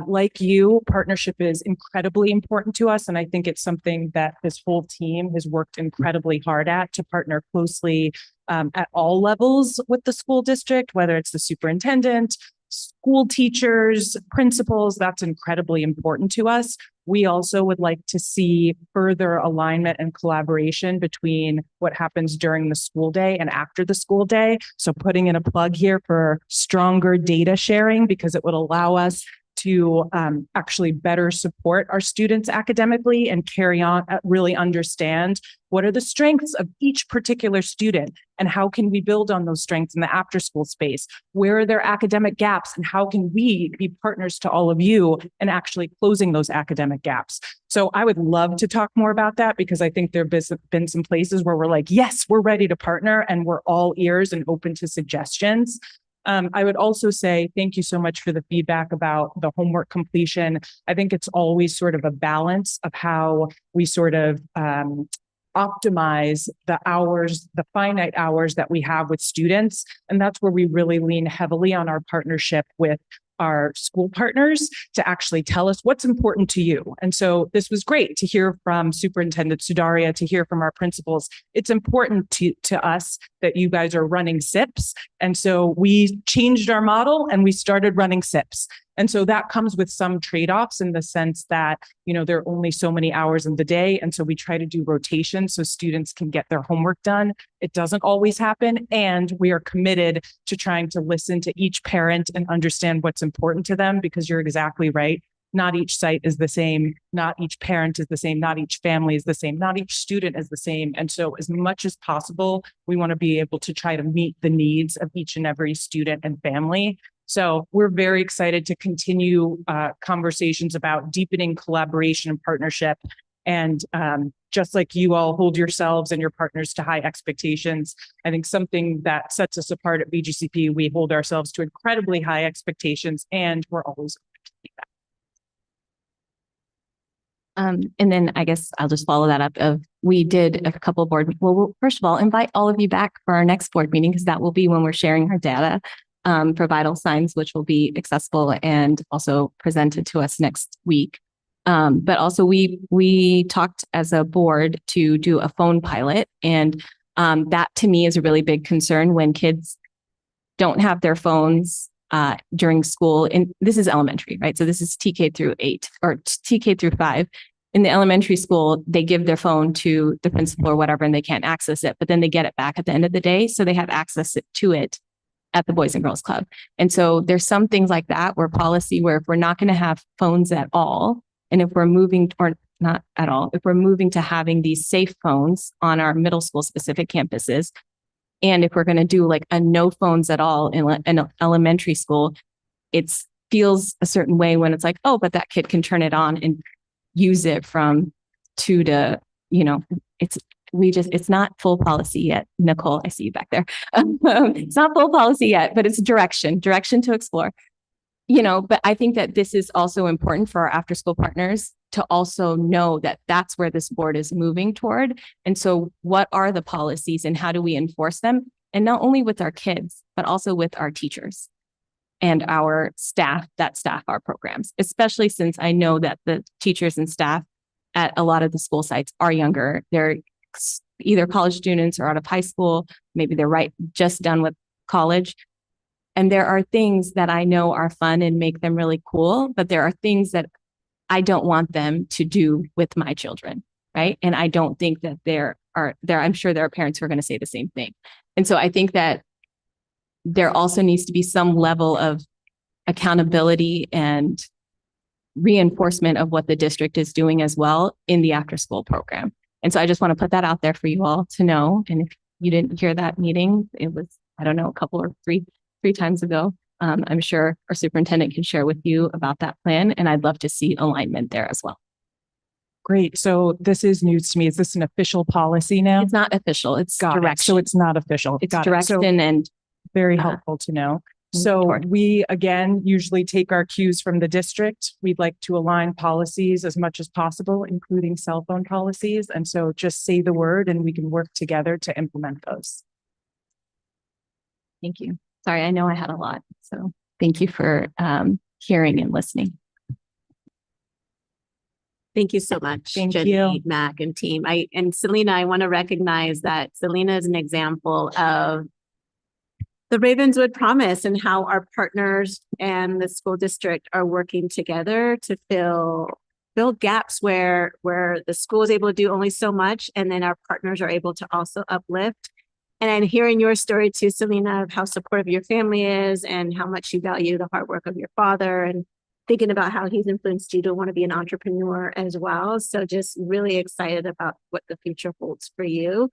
Like you, partnership is incredibly important to us. And I think it's something that this whole team has worked incredibly hard at, to partner closely at all levels with the school district, whether it's the superintendent, school teachers, principals. That's incredibly important to us. We also would like to see further alignment and collaboration between what happens during the school day and after the school day. So putting in a plug here for stronger data sharing, because it would allow us to actually better support our students academically and carry on, really understand what are the strengths of each particular student and how can we build on those strengths in the after school space? Where are their academic gaps and how can we be partners to all of you in actually closing those academic gaps? So I would love to talk more about that because I think there have been some places where we're like, yes, we're ready to partner and we're all ears and open to suggestions. I would also say thank you so much for the feedback about the homework completion. I think it's always sort of a balance of how we sort of optimize the hours, the finite hours that we have with students. And that's where we really lean heavily on our partnership with our school partners to actually tell us what's important to you. And so this was great to hear from Superintendent Sudaria, to hear from our principals. It's important to us that you guys are running SIPs. And so we changed our model and we started running SIPs. And so that comes with some trade-offs in the sense that, you know, there are only so many hours in the day. And so we try to do rotation so students can get their homework done. It doesn't always happen. And we are committed to trying to listen to each parent and understand what's important to them, because you're exactly right. Not each site is the same. Not each parent is the same. Not each family is the same. Not each student is the same. And so as much as possible, we want to be able to try to meet the needs of each and every student and family. So we're very excited to continue conversations about deepening collaboration and partnership. And just like you all hold yourselves and your partners to high expectations, I think something that sets us apart at BGCP, we hold ourselves to incredibly high expectations, and we're always open to feedback. And then I guess I'll just follow that up of we did a couple of we'll first of all invite all of you back for our next board meeting, because that will be when we're sharing our data for vital signs, which will be accessible and also presented to us next week. But also we talked as a board to do a phone pilot, and that to me is a really big concern when kids don't have their phones during school. And this is elementary, right? So this is TK through 8 or TK through 5. In the elementary school, they give their phone to the principal or whatever, and they can't access it, but then they get it back at the end of the day. So they have access to it at the Boys and Girls Club. And so there's some things like that where policy, where if we're not going to have phones at all, and if we're moving, or not at all, if we're moving to having these safe phones on our middle school specific campuses, and if we're going to do like a no phones at all in an elementary school, it feels a certain way when it's like, oh, but that kid can turn it on and use it from 2 to, you know, it's not full policy yet. Nicole, I see you back there. It's not full policy yet, but it's direction to explore. You know, but I think that this is also important for our after school partners to also know that that's where this board is moving toward. And so what are the policies and how do we enforce them? And not only with our kids, but also with our teachers and our staff that staff our programs, especially since I know that the teachers and staff at a lot of the school sites are younger. They're either college students or out of high school. Maybe they're just done with college. And there are things that I know are fun and make them really cool, but there are things that I don't want them to do with my children, right? And I don't think that I'm sure there are parents who are going to say the same thing. And so I think that there also needs to be some level of accountability and reinforcement of what the district is doing as well in the after school program. And so I just want to put that out there for you all to know. And if you didn't hear that meeting, it was, I don't know, a couple or three times ago. I'm sure our superintendent can share with you about that plan, and I'd love to see alignment there as well. Great. So this is news to me. Is this an official policy now? It's not official. It's direction. So it's not official. It's direction and very helpful to know. So we, again, usually take our cues from the district. We'd like to align policies as much as possible, including cell phone policies. And so just say the word and we can work together to implement those. Thank you. Sorry, I know I had a lot. So thank you for hearing and listening. Thank you so much, Thank Jenny, you. Mac, and team. And Selena, I want to recognize that Selena is an example of the Ravenswood promise and how our partners and the school district are working together to fill gaps where the school is able to do only so much, and then our partners are able to also uplift. And I'm hearing your story too, Selena, of how supportive your family is and how much you value the hard work of your father. And thinking about how he's influenced you to want to be an entrepreneur as well. So just really excited about what the future holds for you.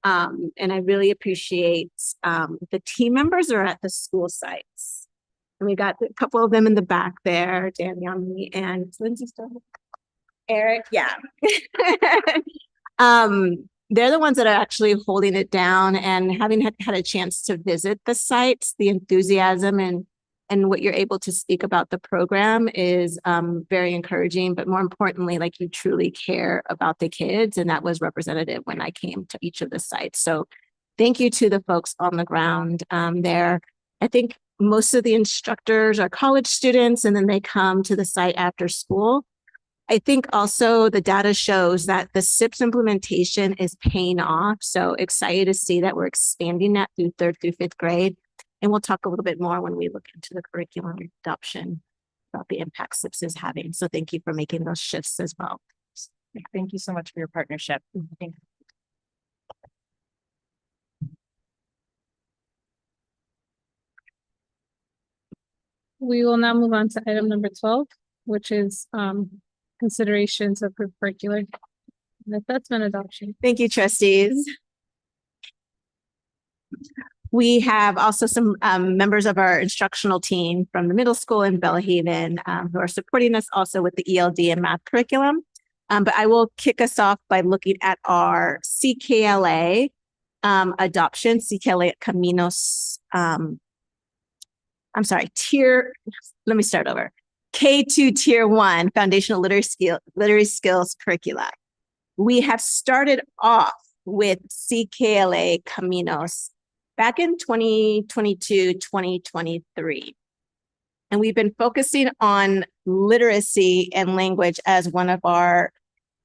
And I really appreciate the team members are at the school sites. And we got a couple of them in the back there, Dan Young and Lindsay still. Eric, yeah. They're the ones that are actually holding it down, and having had a chance to visit the sites, the enthusiasm and what you're able to speak about the program is very encouraging, but more importantly, like you truly care about the kids, and that was representative when I came to each of the sites. So thank you to the folks on the ground there. I think most of the instructors are college students, and then they come to the site after school. I think also the data shows that the SIPS implementation is paying off. So excited to see that we're expanding that through 3rd through 5th grade. And we'll talk a little bit more when we look into the curriculum adoption about the impact SIPS is having. So thank you for making those shifts as well. Thank you so much for your partnership. Thank you. We will now move on to item number 12, which is considerations of curricular assessment adoption. Thank you, trustees. We have also some members of our instructional team from the middle school in Bellhaven who are supporting us also with the ELD and math curriculum. But I will kick us off by looking at our CKLA adoption, CKLA Caminos, let me start over. K2 Tier 1 Foundational Literary Skills Curricula. We have started off with CKLA Caminos back in 2022, 2023. And we've been focusing on literacy and language as one of our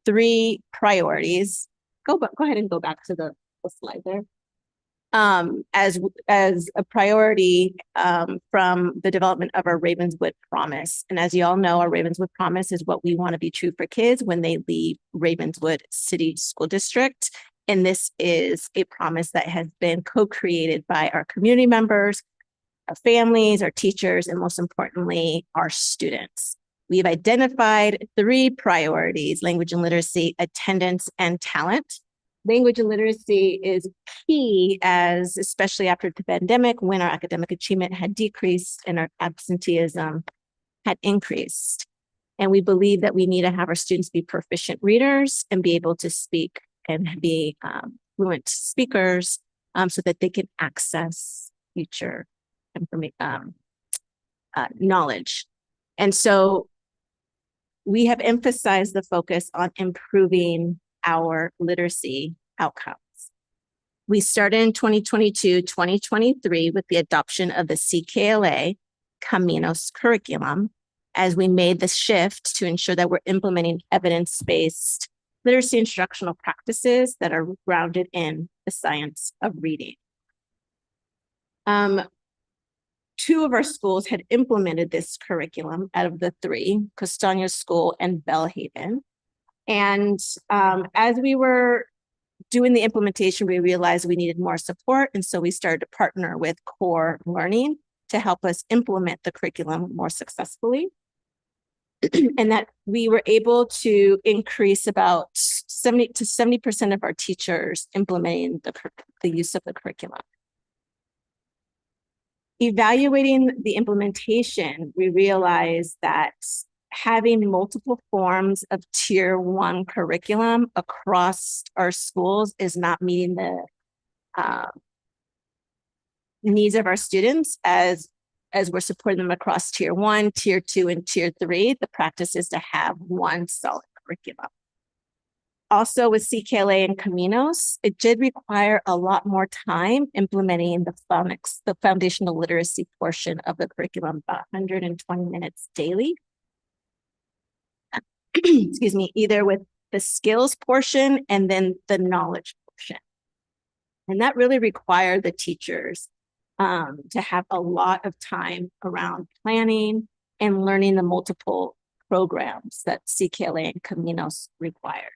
3 priorities. Go ahead and go back to the slide there. As a priority from the development of our Ravenswood Promise. And as you all know, our Ravenswood Promise is what we want to be true for kids when they leave Ravenswood City School District. And this is a promise that has been co-created by our community members, our families, our teachers, and most importantly, our students. We've identified 3 priorities: language and literacy, attendance, and talent. Language and literacy is key, as especially after the pandemic, when our academic achievement had decreased and our absenteeism had increased. And we believe that we need to have our students be proficient readers and be able to speak and be fluent speakers so that they can access future knowledge. And so we have emphasized the focus on improving our literacy outcomes. We started in 2022, 2023 with the adoption of the CKLA Caminos curriculum as we made the shift to ensure that we're implementing evidence-based literacy instructional practices that are grounded in the science of reading. 2 of our schools had implemented this curriculum out of the 3, Castagna School and Bellhaven. And as we were doing the implementation, we realized we needed more support. And so we started to partner with Core Learning to help us implement the curriculum more successfully. And that we were able to increase about 70% of our teachers implementing the use of the curriculum. Evaluating the implementation, we realized that having multiple forms of Tier 1 curriculum across our schools is not meeting the needs of our students as we're supporting them across Tier 1, Tier 2, and Tier 3. The practice is to have one solid curriculum. Also with CKLA and Caminos, it did require a lot more time implementing the foundational literacy portion of the curriculum, about 120 minutes daily. Excuse me, either with the skills portion and then the knowledge portion. And that really required the teachers to have a lot of time around planning and learning the multiple programs that CKLA and Caminos required.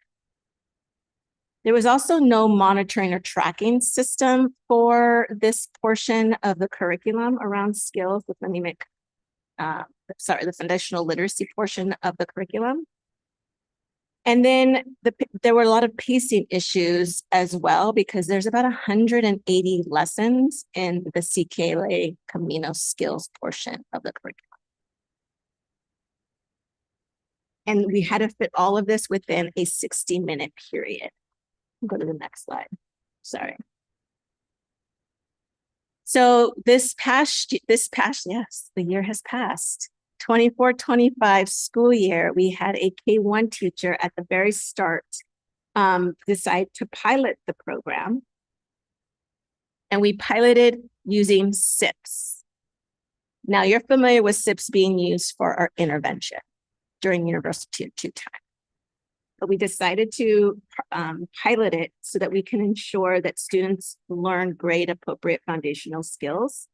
There was also no monitoring or tracking system for this portion of the curriculum around skills. Let me make the foundational literacy portion of the curriculum. And then there were a lot of pacing issues as well, because there's about 180 lessons in the CKLA Camino skills portion of the curriculum. And we had to fit all of this within a 60-minute period. Go to the next slide. Sorry. So this past, yes, the year has passed. 24-25 school year, we had a K-1 teacher at the very start decide to pilot the program. And we piloted using SIPs. Now you're familiar with SIPs being used for our intervention during Universal Tier 2 time. But we decided to pilot it so that we can ensure that students learn grade appropriate foundational skills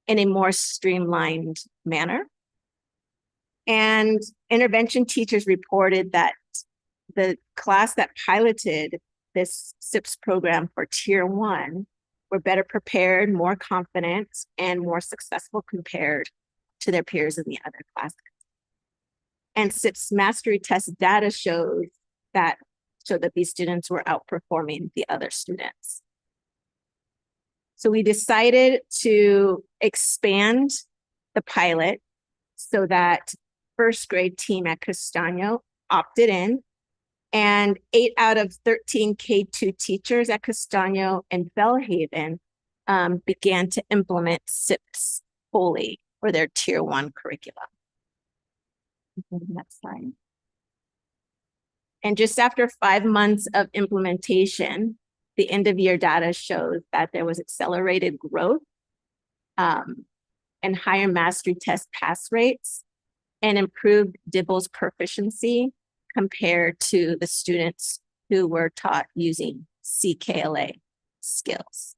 in a more streamlined manner. And intervention teachers reported that the class that piloted this SIPS program for Tier 1 were better prepared, more confident, and more successful compared to their peers in the other classes. And SIPS mastery test data showed that these students were outperforming the other students. So we decided to expand the pilot so that first grade team at Castaño opted in, and 8 out of 13 K-2 teachers at Castaño and Bellhaven began to implement SIPs fully for their Tier 1 curriculum. Next slide. And just after 5 months of implementation, the end of year data shows that there was accelerated growth and higher mastery test pass rates and improved DIBELS proficiency compared to the students who were taught using CKLA skills.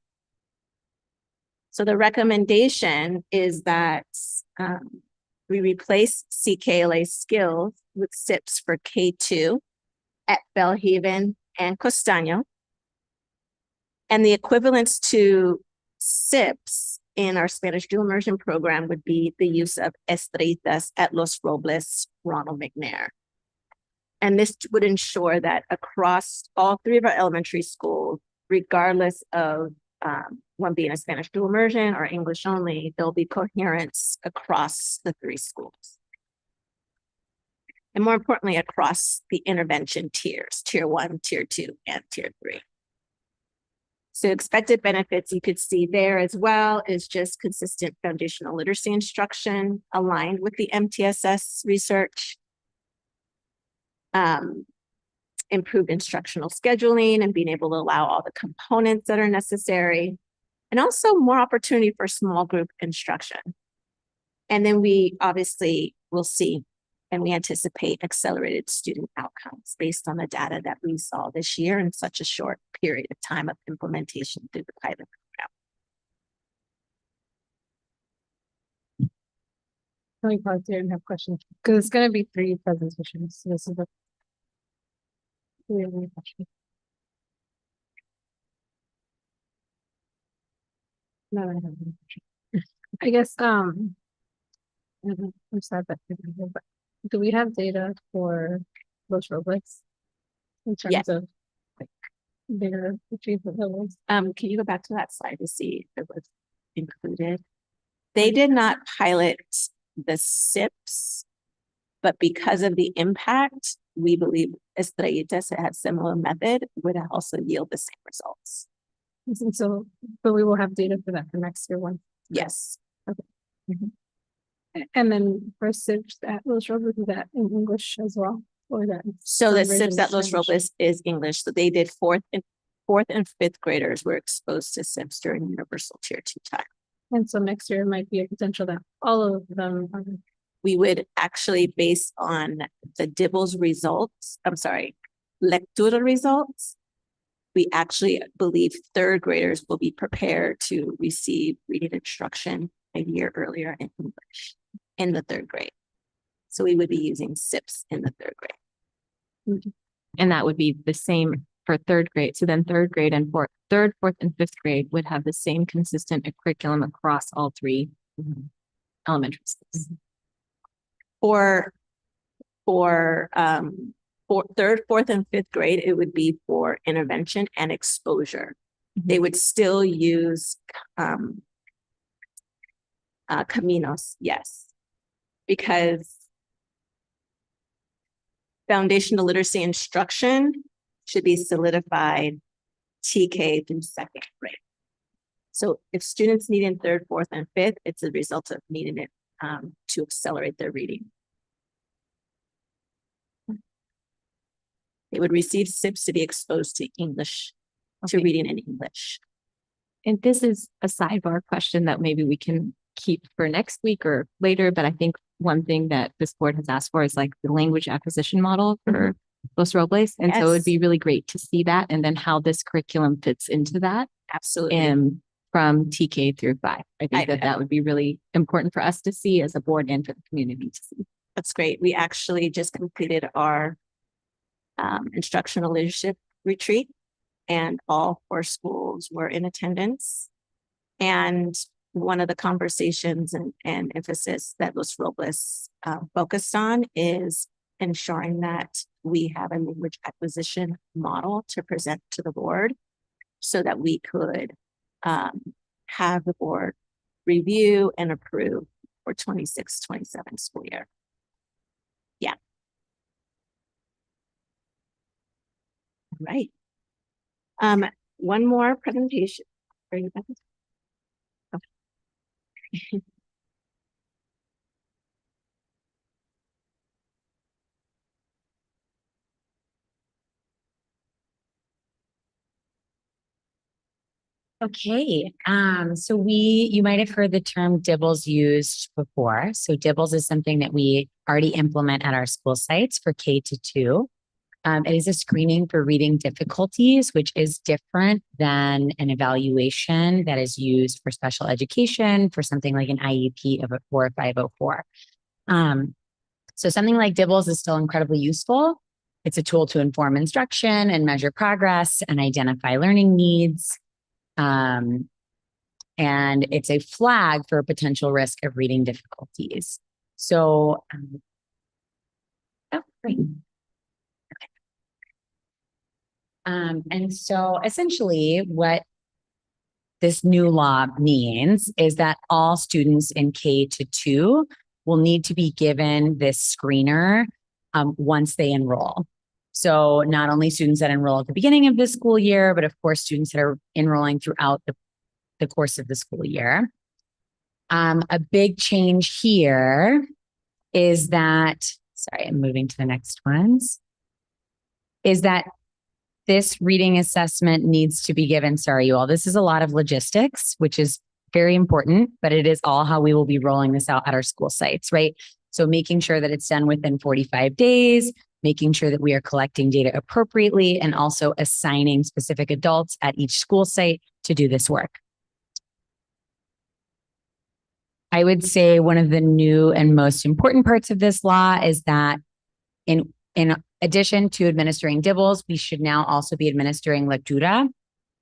So the recommendation is that we replace CKLA skills with SIPs for K-2 at Bellhaven and Castaño. And the equivalents to SIPs in our Spanish dual immersion program would be the use of Estrellitas at Los Robles, Ronald McNair. And this would ensure that across all 3 of our elementary schools, regardless of one being a Spanish dual immersion or English only, there'll be coherence across the 3 schools. And more importantly, across the intervention tiers, Tier 1, Tier 2, and Tier 3. So expected benefits you could see there as well is just consistent foundational literacy instruction aligned with the MTSS research, improved instructional scheduling and being able to allow all the components that are necessary, and also more opportunity for small group instruction. And then we obviously will see and we anticipate accelerated student outcomes based on the data that we saw this year in such a short period of time of implementation through the pilot program. Let me pause here and have questions, because it's going to be 3 presentations. So this is the. Do we have any questions? No, I don't have any questions. I guess, I'm sad that didn't hear, but do we have data for Los Robles in terms of like their achievement levels? Can you go back to that slide to see if it was included? They did not pilot the SIPs, but because of the impact, we believe Estrellitas that had similar method would also yield the same results. And so, but we will have data for that for next year one. Yes. Okay. Mm-hmm. And then for SIPs at Los Robles, is that in English as well? Or that? So the SIPs at Los Robles is English. So they did fourth and fifth graders were exposed to SIPs during Universal Tier 2 time. And so next year might be a potential that all of them are. We would actually, based on the DIBELS results, Lectura results, we actually believe 3rd graders will be prepared to receive reading instruction a year earlier in English in the 3rd grade. So we would be using SIPs in the 3rd grade. And that would be the same for 3rd grade. So then 3rd grade and 3rd, 4th, and 5th grade would have the same consistent curriculum across all 3 elementary schools. For third, fourth, and fifth grade, it would be for intervention and exposure. They would still use Caminos, yes, because foundational literacy instruction should be solidified TK through second grade. So if students need in third, fourth, and fifth, it's a result of needing it to accelerate their reading. They would receive SIPs to be exposed to English, to reading in English. And this is a sidebar question that maybe we can keep for next week or later, but I think one thing that this board has asked for is like the language acquisition model for Los Robles. And so it would be really great to see that and then how this curriculum fits into that. Absolutely. And from TK through 5. I think that would be really important for us to see as a board and for the community to see. That's great. We actually just completed our instructional leadership retreat, and all 4 schools were in attendance. And one of the conversations and emphasis that Los Robles focused on is ensuring that we have a language acquisition model to present to the board so that we could have the board review and approve for 26-27 school year. Yeah. All right. One more presentation. Are you back? Okay. Okay, so you might have heard the term DIBELS used before. So DIBELS is something that we already implement at our school sites for K-2. It is a screening for reading difficulties, which is different than an evaluation that is used for special education for something like an IEP or a 504. So something like DIBELS is still incredibly useful. It's a tool to inform instruction and measure progress and identify learning needs. And it's a flag for a potential risk of reading difficulties. So, oh, great. Okay. And so essentially what this new law means is that all students in K-2 will need to be given this screener once they enroll. So not only students that enroll at the beginning of the school year, but of course, students that are enrolling throughout the course of the school year. A big change here is that, sorry, I'm moving to the next ones, is that this reading assessment needs to be given, sorry, you all, this is a lot of logistics, which is very important, but it is all how we will be rolling this out at our school sites, right? So making sure that it's done within 45 days, making sure that we are collecting data appropriately, and also assigning specific adults at each school site to do this work. I would say one of the new and most important parts of this law is that in addition to administering DIBELS, we should now also be administering Lectura.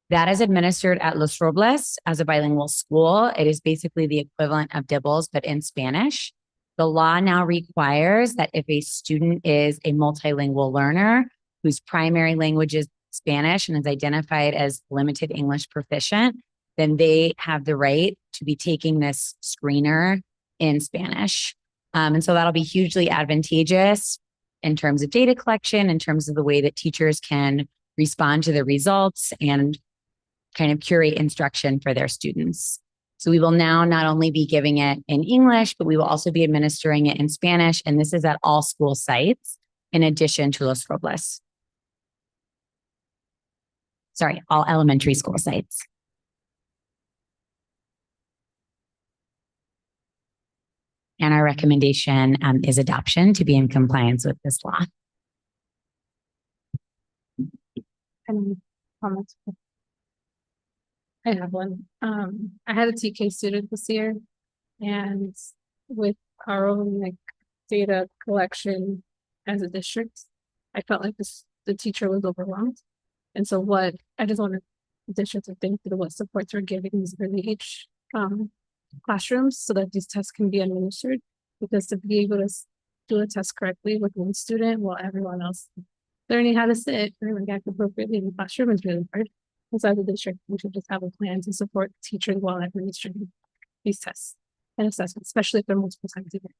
That is administered at Los Robles as a bilingual school. It is basically the equivalent of DIBELS, but in Spanish. The law now requires that if a student is a multilingual learner whose primary language is Spanish and is identified as limited English proficient, then they have the right to be taking this screener in Spanish. And so that'll be hugely advantageous in terms of data collection, in terms of the way that teachers can respond to the results and kind of curate instruction for their students. So we will now not only be giving it in English, but we will also be administering it in Spanish. And this is at all school sites, in addition to Los Robles. Sorry, all elementary school sites. And our recommendation is adoption to be in compliance with this law. Any comments? I have one. I had a TK student this year, and with our own like data collection as a district, I felt like the teacher was overwhelmed. And so what I just wanted the district to think through what supports we're giving these early age classrooms so that these tests can be administered, because to be able to do a test correctly with one student while everyone else learning how to sit and react appropriately in the classroom is really hard. Inside the district, we should just have a plan to support teachers while administering these tests and assessments, especially if they're multiple times a year.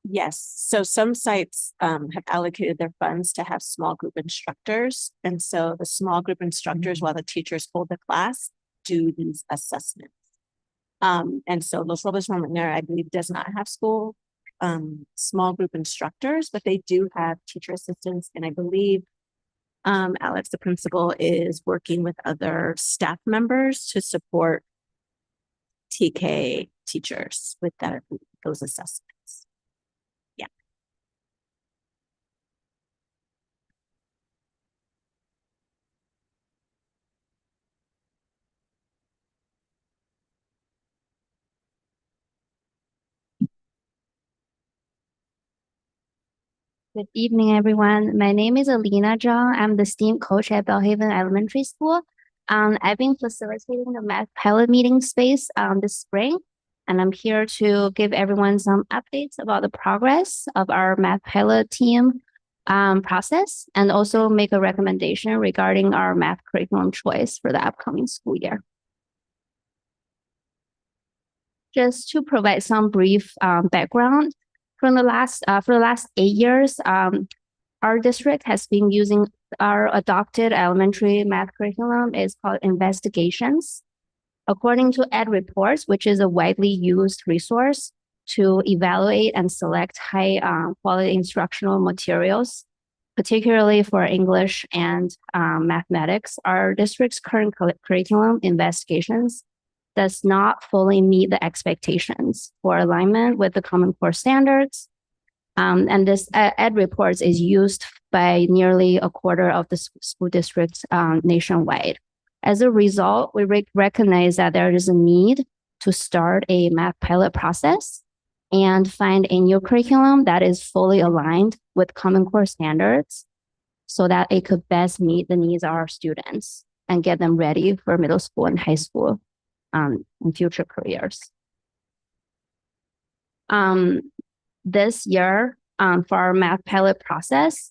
Yes, so some sites have allocated their funds to have small group instructors. And so the small group instructors, while the teachers hold the class, do these assessments. And so Los Robles Montgomery, I believe, does not have small group instructors, but they do have teacher assistants. And I believe Alex, the principal, is working with other staff members to support TK teachers with those assessments. Good evening, everyone. My name is Alina Zhang. I'm the STEAM coach at Bellhaven Elementary School. I've been facilitating the math pilot meeting space this spring, and I'm here to give everyone some updates about the progress of our math pilot team process, and also make a recommendation regarding our math curriculum choice for the upcoming school year. Just to provide some brief background, for the last 8 years, our district has been using our adopted elementary math curriculum. It's called Investigations. According to Ed Reports, which is a widely used resource to evaluate and select high quality instructional materials, particularly for English and mathematics, our district's current curriculum, Investigations, does not fully meet the expectations for alignment with the Common Core standards. And this Ed Reports is used by nearly a quarter of the school districts nationwide. As a result, we recognize that there is a need to start a math pilot process and find a new curriculum that is fully aligned with Common Core standards so that it could best meet the needs of our students and get them ready for middle school and high school and future careers. This year, for our math pilot process,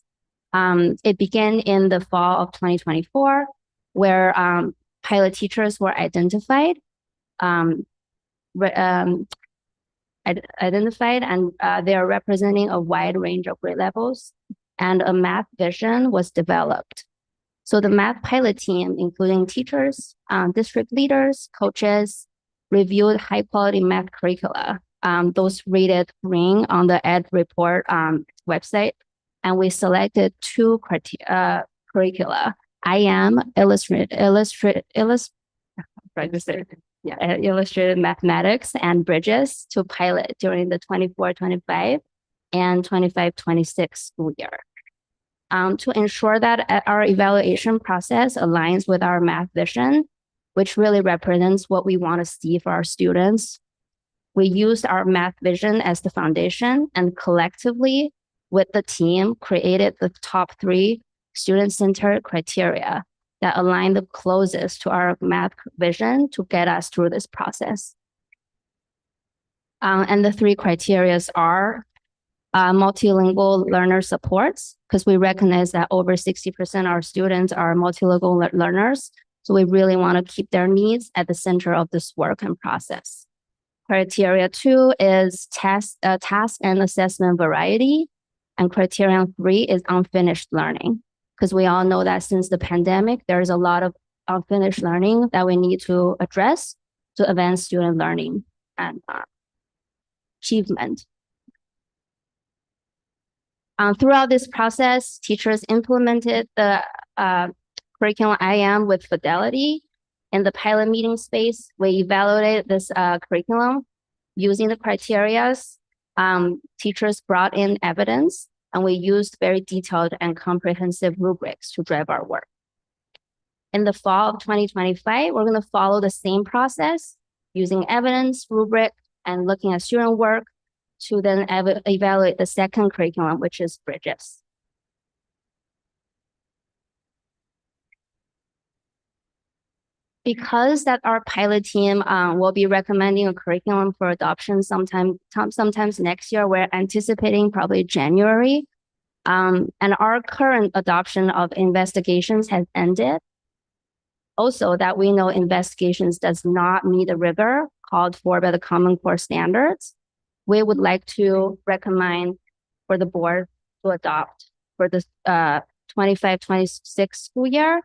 it began in the fall of 2024, where pilot teachers were identified, and they are representing a wide range of grade levels, and a math vision was developed. So the math pilot team, including teachers, district leaders, coaches, reviewed high quality math curricula, those rated green on the Ed Report website. And we selected two curricula, illustrated mathematics and bridges to pilot during the 24-25 and 25-26 school year. To ensure that our evaluation process aligns with our math vision, which really represents what we want to see for our students, we used our math vision as the foundation, and collectively with the team created the top 3 student-centered criteria that align the closest to our math vision to get us through this process. And the 3 criteria are multilingual learner supports, because we recognize that over 60% of our students are multilingual learners. So we really want to keep their needs at the center of this work and process. Criteria 2 is task and assessment variety. And criterion 3 is unfinished learning, because we all know that since the pandemic, there's a lot of unfinished learning that we need to address to advance student learning and achievement. Throughout this process, teachers implemented the curriculum IM with fidelity. In the pilot meeting space, we evaluated this curriculum using the criteria. Teachers brought in evidence, and we used very detailed and comprehensive rubrics to drive our work. In the fall of 2025, we're going to follow the same process using evidence, rubric, and looking at student work to then evaluate the second curriculum, which is bridges. because that our pilot team will be recommending a curriculum for adoption sometimes next year, we're anticipating probably January. And our current adoption of investigations has ended. Also, that we know investigations does not meet the rigor called for by the Common Core standards. We would like to recommend for the board to adopt for the 25-26 school year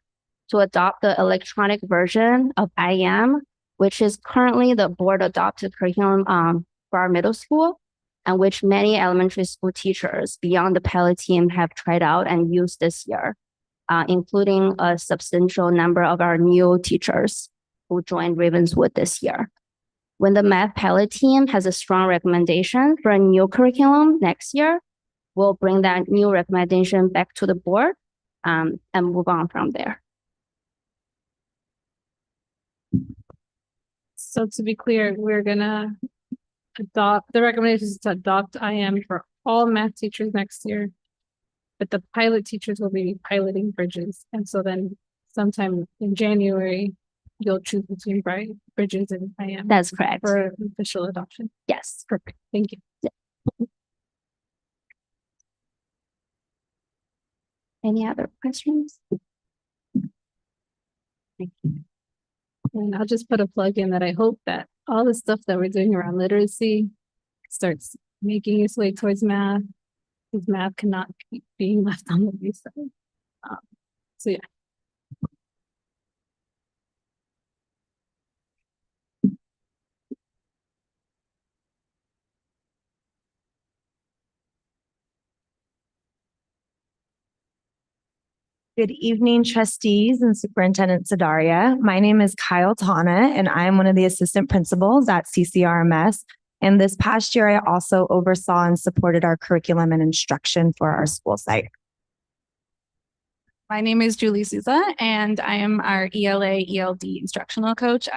to adopt the electronic version of IM, which is currently the board adopted curriculum for our middle school, and which many elementary school teachers beyond the pilot team have tried out and used this year, including a substantial number of our new teachers who joined Ravenswood this year. When the math pilot team has a strong recommendation for a new curriculum next year, we'll bring that new recommendation back to the board and move on from there. So to be clear, we're gonna adopt, the recommendation is to adopt IM for all math teachers next year. But the pilot teachers will be piloting bridges. And so then sometime in January, you'll choose between bridges and IM. That's correct. For official adoption. Yes. Perfect. Thank you. Yeah. Any other questions? Thank you. And I'll just put a plug in that I hope that all the stuff that we're doing around literacy starts making its way towards math, because math cannot keep being left on the wayside. So yeah. Good evening, trustees and Superintendent Sadaria. My name is Kyle Tana, and I am one of the assistant principals at CCRMS. And this past year, I also oversaw and supported our curriculum and instruction for our school site. My name is Julie Souza, and I am our ELD instructional coach.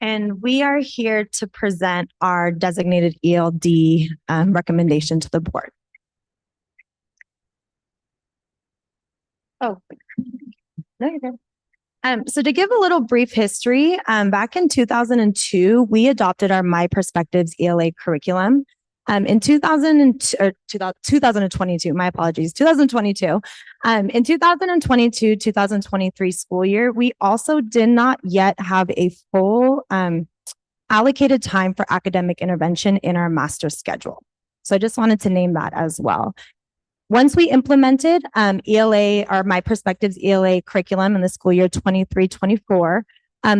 And we are here to present our designated ELD recommendation to the board. Oh, no, you're good. So to give a little brief history, back in 2002, we adopted our My Perspectives ELA curriculum. In 2022, my apologies, 2022. In 2022-2023 school year, we also did not yet have a full allocated time for academic intervention in our master schedule. So I just wanted to name that as well. Once we implemented ELA, or My Perspectives ELA curriculum in the school year 23-24,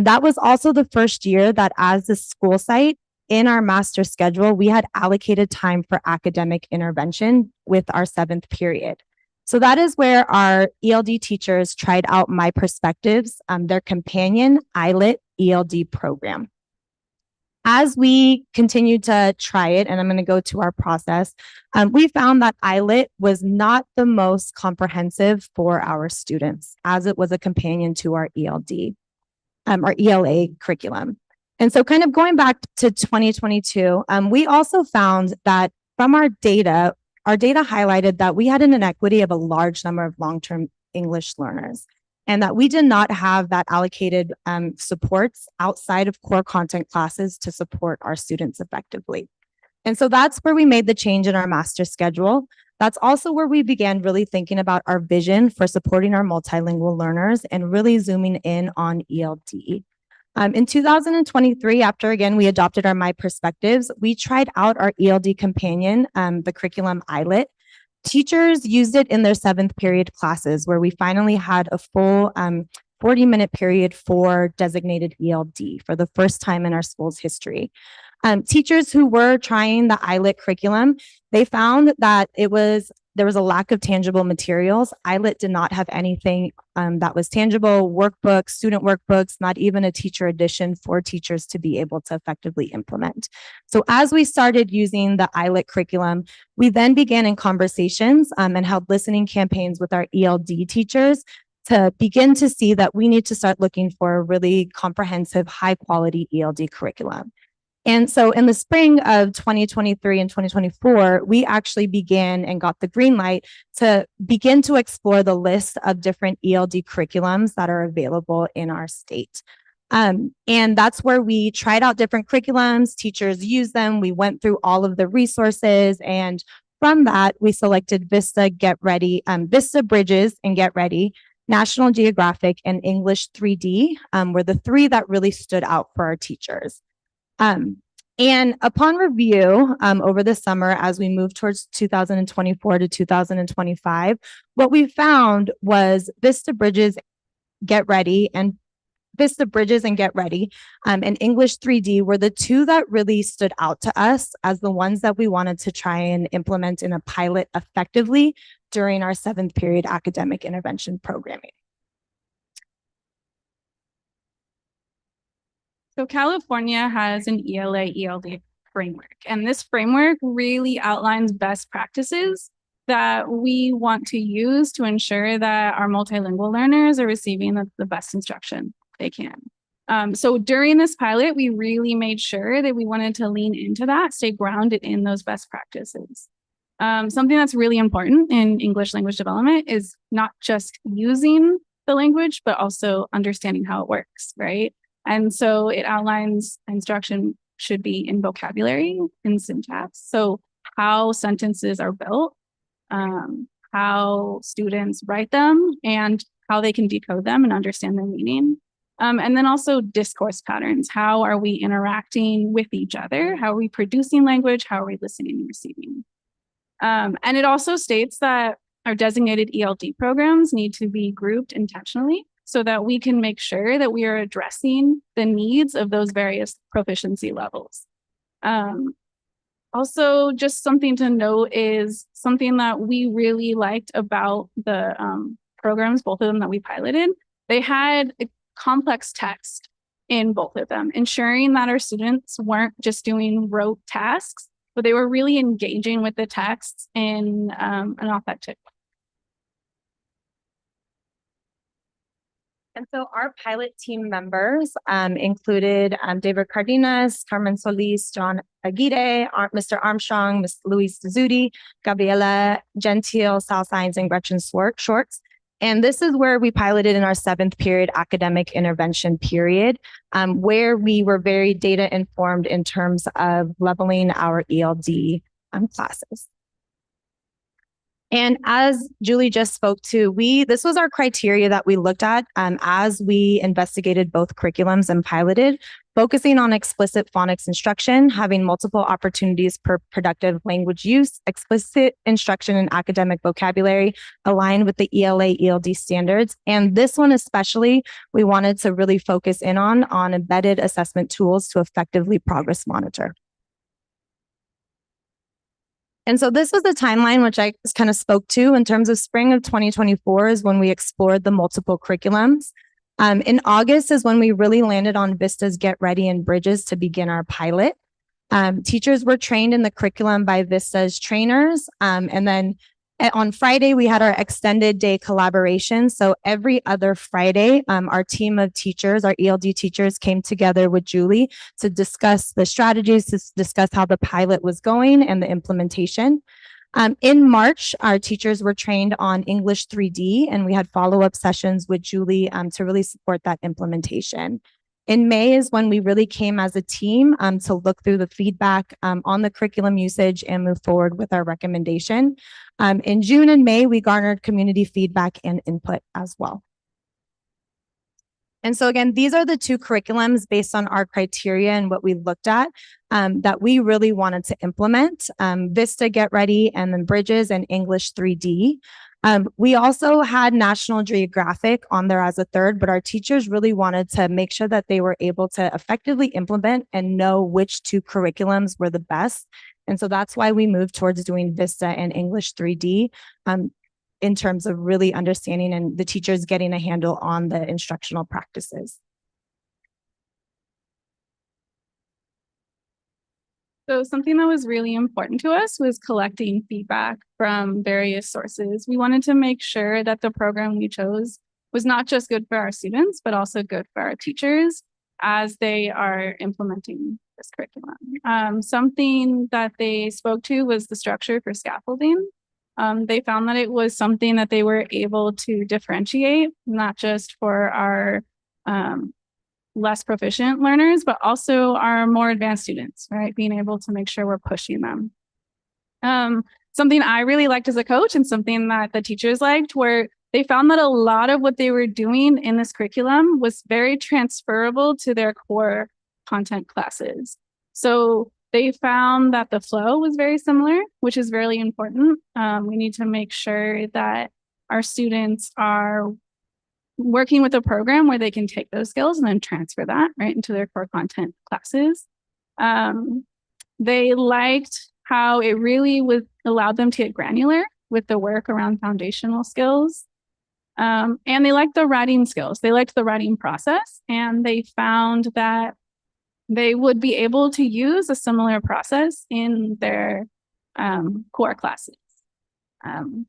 that was also the first year that as a school site in our master schedule, we had allocated time for academic intervention with our 7th period. So that is where our ELD teachers tried out My Perspectives, their companion ILIT ELD program. As we continued to try it, and I'm going to go to our process, we found that ILIT was not the most comprehensive for our students, as it was a companion to our ELD, our ELA curriculum. And so kind of going back to 2022, we also found that from our data highlighted that we had an inequity of a large number of long-term English learners, and that we did not have that allocated supports outside of core content classes to support our students effectively. And so that's where we made the change in our master schedule. That's also where we began really thinking about our vision for supporting our multilingual learners and really zooming in on ELD. In 2023, after again, we adopted our My Perspectives, we tried out our ELD companion, the curriculum ILIT. Teachers used it in their 7th period classes, where we finally had a full 40-minute period for designated ELD for the first time in our school's history. Teachers who were trying the ILIT curriculum, they found that there was a lack of tangible materials. ILIT did not have anything that was tangible, workbooks, student workbooks, not even a teacher edition for teachers to be able to effectively implement. So as we started using the ILIT curriculum, we then began in conversations and held listening campaigns with our ELD teachers to begin to see that we need to start looking for a really comprehensive, high quality ELD curriculum. And so in the spring of 2023 and 2024, we actually began and got the green light to begin to explore the list of different ELD curriculums that are available in our state. And that's where we tried out different curriculums, teachers used them, we went through all of the resources, and from that, we selected Vista, Vista Bridges and Get Ready, National Geographic, and English 3D were the three that really stood out for our teachers. And upon review over the summer, as we move towards 2024 to 2025, what we found was Vista Bridges, Get Ready, and English 3D were the two that really stood out to us as the ones that we wanted to try and implement in a pilot effectively during our 7th period academic intervention programming. So California has an ELA/ELD framework, and this framework really outlines best practices that we want to use to ensure that our multilingual learners are receiving the best instruction they can. So during this pilot, we really made sure that we wanted to lean into that, stay grounded in those best practices. Something that's really important in English language development is not just using the language, but also understanding how it works, right? And so it outlines instruction should be in vocabulary, in syntax. So how sentences are built, how students write them, and how they can decode them and understand their meaning. And then also discourse patterns. How are we interacting with each other? How are we producing language? How are we listening and receiving? And it also states that our designated ELD programs need to be grouped intentionally so that we can make sure that we are addressing the needs of those various proficiency levels. Also, just something to note is something that we really liked about the programs, both of them that we piloted. They had a complex text in both of them, ensuring that our students weren't just doing rote tasks, but they were really engaging with the texts in an authentic way. And so our pilot team members included David Cardenas, Carmen Solis, John Aguirre, Mr. Armstrong, Ms. Luis Dezudi, Gabriela Gentile, Sal Saenz, and Gretchen Schwartz. And this is where we piloted in our 7th period academic intervention period, where we were very data informed in terms of leveling our ELD classes. And as Julie just spoke to, this was our criteria that we looked at as we investigated both curriculums and piloted, focusing on explicit phonics instruction, having multiple opportunities for productive language use, explicit instruction in academic vocabulary, aligned with the ELA/ELD standards. And this one especially, we wanted to really focus in on embedded assessment tools to effectively progress monitor. And so this was the timeline which I just kind of spoke to in terms of spring of 2024 is when we explored the multiple curriculums. In August is when we really landed on Vista's Get Ready and Bridges to begin our pilot. Teachers were trained in the curriculum by Vista's trainers. And then on Friday, we had our extended day collaboration. So every other Friday, our team of teachers, our ELD teachers came together with Julie to discuss the strategies, to discuss how the pilot was going and the implementation. In March, our teachers were trained on English 3D, and we had follow-up sessions with Julie to really support that implementation. In May is when we really came as a team to look through the feedback on the curriculum usage and move forward with our recommendation. In June and May, we garnered community feedback and input as well. And so again, these are the two curriculums based on our criteria and what we looked at that we really wanted to implement, Vista, Get Ready, and then Bridges and English 3D. We also had National Geographic on there as a third, but our teachers really wanted to make sure that they were able to effectively implement and know which two curriculums were the best. And so that's why we moved towards doing Vista and English 3D in terms of really understanding and the teachers getting a handle on the instructional practices. So something that was really important to us was collecting feedback from various sources. We wanted to make sure that the program we chose was not just good for our students, but also good for our teachers as they are implementing this curriculum. Something that they spoke to was the structure for scaffolding. They found that it was something that they were able to differentiate, not just for our less proficient learners, but also our more advanced students, right? Being able to make sure we're pushing them. Something I really liked as a coach and something that the teachers liked were they found that a lot of what they were doing in this curriculum was very transferable to their core content classes. So they found that the flow was very similar, which is really important. We need to make sure that our students are working with a program where they can take those skills and then transfer that right into their core content classes. They liked how it really allowed them to get granular with the work around foundational skills. And they liked the writing skills. They liked the writing process, and they found that they would be able to use a similar process in their core classes.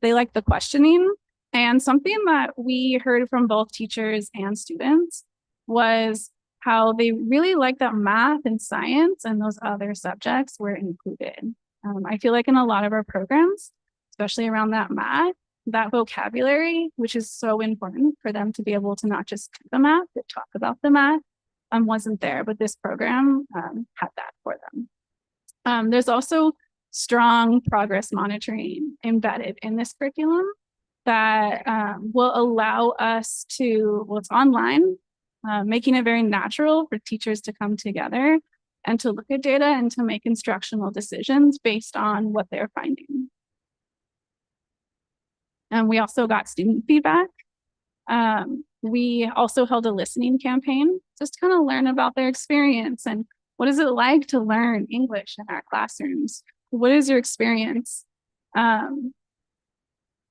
They liked the questioning, and something that we heard from both teachers and students was how they really liked that math and science and those other subjects were included. I feel like in a lot of our programs, especially around that math, that vocabulary, which is so important for them to be able to not just do the math, but talk about the math, wasn't there, but this program had that for them. There's also strong progress monitoring embedded in this curriculum that will allow us to, well, it's online, making it very natural for teachers to come together and to look at data and to make instructional decisions based on what they're finding. And we also got student feedback. We also held a listening campaign just to kind of learn about their experience and what is it like to learn English in our classrooms? What is your experience?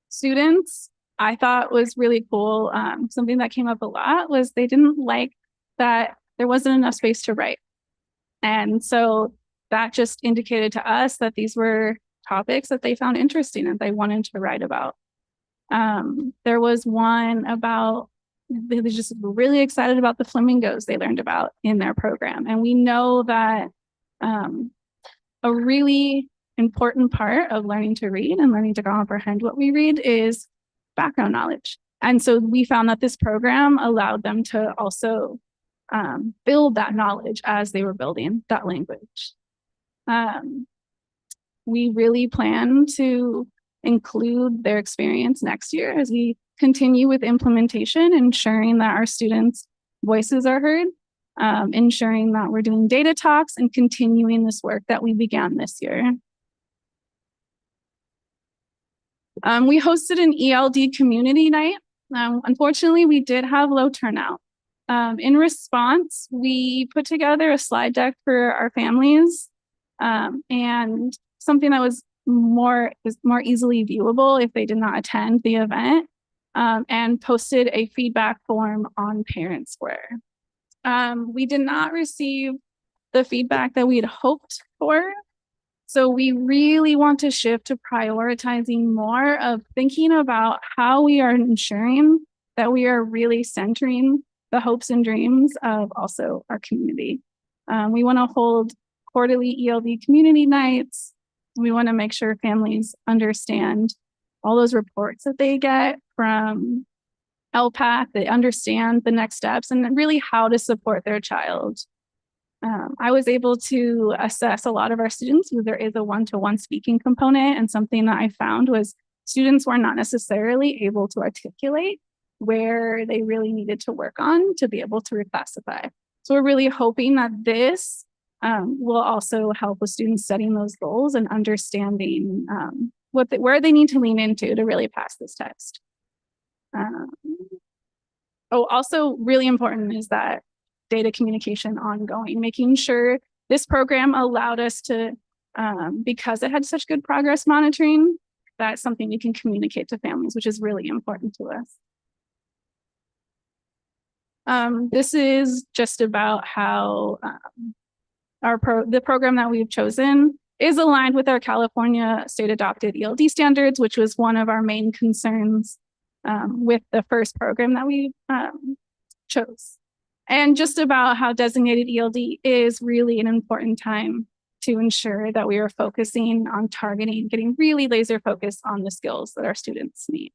Students, I thought was really cool. Something that came up a lot was they didn't like that there wasn't enough space to write. And so that just indicated to us that these were topics that they found interesting and they wanted to write about. There was one about, they were just really excited about the flamingos they learned about in their program. And we know that a really important part of learning to read and learning to comprehend what we read is background knowledge. And so we found that this program allowed them to also build that knowledge as they were building that language. We really plan to include their experience next year as we continue with implementation, ensuring that our students' voices are heard, ensuring that we're doing data talks and continuing this work that we began this year. We hosted an ELD community night. Unfortunately, we did have low turnout. In response, we put together a slide deck for our families and something that was more easily viewable if they did not attend the event, and posted a feedback form on Parent Square. We did not receive the feedback that we had hoped for. So we really want to shift to prioritizing more of thinking about how we are ensuring that we are really centering the hopes and dreams of also our community. We want to hold quarterly ELD community nights. We want to make sure families understand all those reports that they get from LPAC, they understand the next steps and really how to support their child. I was able to assess a lot of our students where there is a one-to-one speaking component, and something that I found was students were not necessarily able to articulate where they really needed to work on to be able to reclassify. So we're really hoping that this will also help with students setting those goals and understanding where they need to lean into to really pass this test. Also really important is that data communication ongoing, making sure this program allowed us to, because it had such good progress monitoring, that's something we can communicate to families, which is really important to us. This is just about how the program that we've chosen is aligned with our California state adopted ELD standards, which was one of our main concerns with the first program that we chose. and just about how designated ELD is really an important time to ensure that we are focusing on targeting, getting really laser focused on the skills that our students need.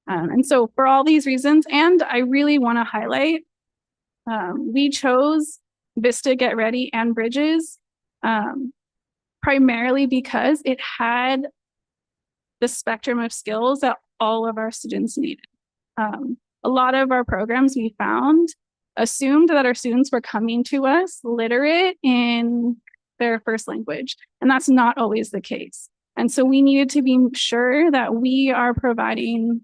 And so for all these reasons, and I really want to highlight, we chose Vista Get Ready and Bridges primarily because it had the spectrum of skills that all of our students needed. A lot of our programs we found assumed that our students were coming to us literate in their first language, and that's not always the case. And so we needed to be sure that we are providing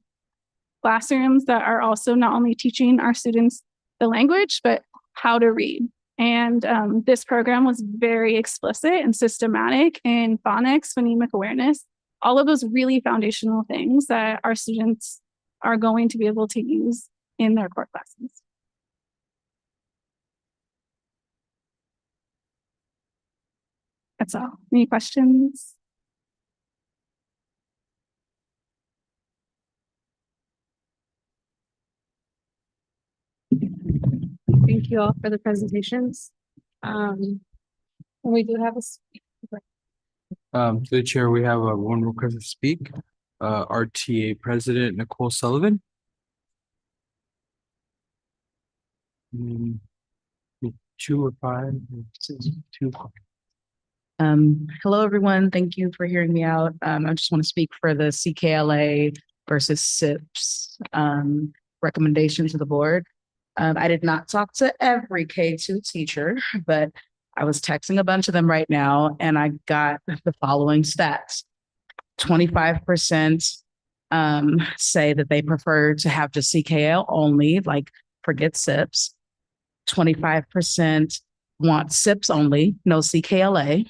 classrooms that are also not only teaching our students the language, but how to read. And this program was very explicit and systematic in phonics, phonemic awareness, all of those really foundational things that our students are going to be able to use in their core classes. That's all. Any questions? Thank you all for the presentations. We do have a speaker. To the chair, we have one request to speak. RTA President Nicole Sullivan. Two or five, two. Hello, everyone. Thank you for hearing me out. I just want to speak for the CKLA versus SIPS recommendation to the board. I did not talk to every K-2 teacher, but I was texting a bunch of them right now, and I got the following stats. 25% say that they prefer to have just CKL only, like forget SIPS. 25% want SIPS only, no CKLA.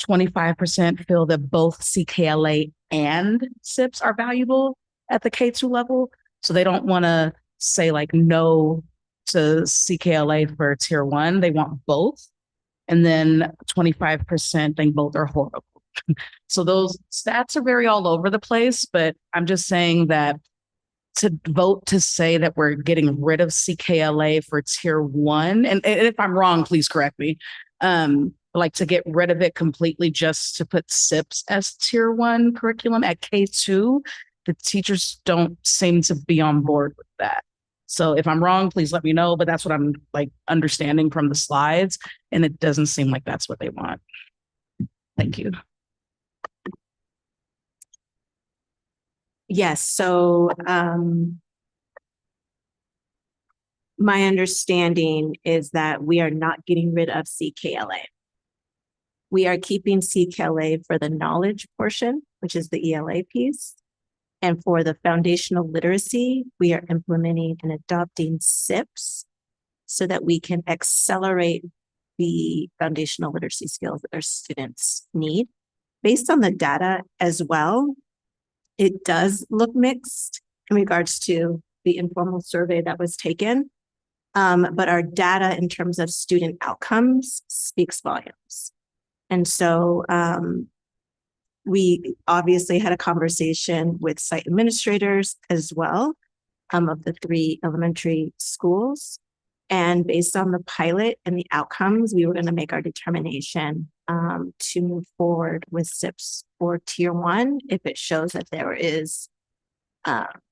25% feel that both CKLA and SIPS are valuable at the K-2 level. So they don't want to say like no to CKLA for tier 1. They want both. And then 25% think both are horrible. So those stats are very all over the place, but I'm just saying that to vote to say that we're getting rid of CKLA for tier 1, and if I'm wrong, please correct me, like to get rid of it completely just to put SIPS as tier 1 curriculum at K-2, the teachers don't seem to be on board with that. So if I'm wrong, please let me know, but that's what I'm like understanding from the slides, and it doesn't seem like that's what they want. Thank you. Yes, so my understanding is that we are not getting rid of CKLA. We are keeping CKLA for the knowledge portion, which is the ELA piece. And for the foundational literacy, we are implementing and adopting SIPS so that we can accelerate the foundational literacy skills that our students need. Based on the data as well, it does look mixed in regards to the informal survey that was taken. But our data in terms of student outcomes speaks volumes. And so we obviously had a conversation with site administrators as well of the 3 elementary schools. And based on the pilot and the outcomes, we were going to make our determination to move forward with SIPS for tier 1 if it shows that there is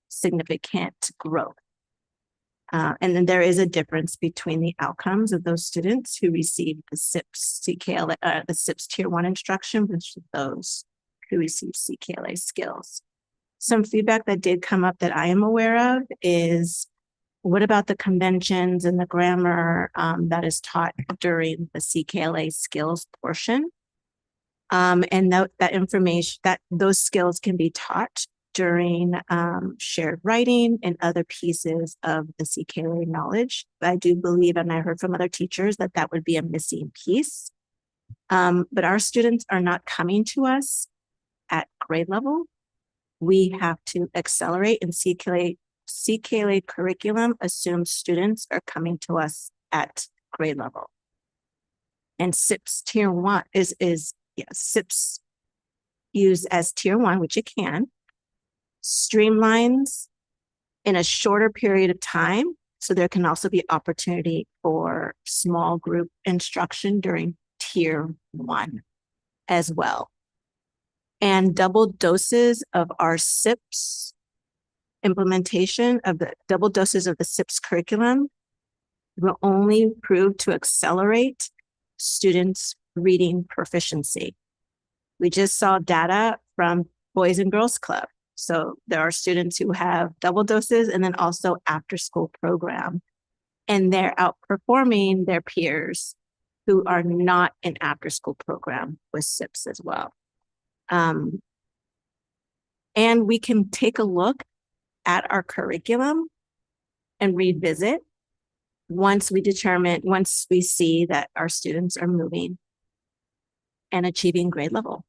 significant growth. And then there is a difference between the outcomes of those students who receive the SIPS CKLA, the SIPS tier 1 instruction versus those who receive CKLA skills. Some feedback that did come up that I am aware of is, what about the conventions and the grammar that is taught during the CKLA skills portion? And that information, those skills can be taught during shared writing and other pieces of the CKLA knowledge. But I do believe, and I heard from other teachers, that that would be a missing piece. But our students are not coming to us at grade level. We have to accelerate, and CKLA curriculum assumes students are coming to us at grade level. And SIPS tier 1 is SIPS used as tier 1, which it can, streamlines in a shorter period of time. So there can also be opportunity for small group instruction during tier 1 as well. And double doses of our SIPs implementation of the double doses of the SIPs curriculum will only prove to accelerate students' reading proficiency. We just saw data from Boys and Girls Club. So there are students who have double doses and then also after school program, and they're outperforming their peers who are not in after school program with SIPs as well. And we can take a look at our curriculum and revisit once we see that our students are moving and achieving grade level.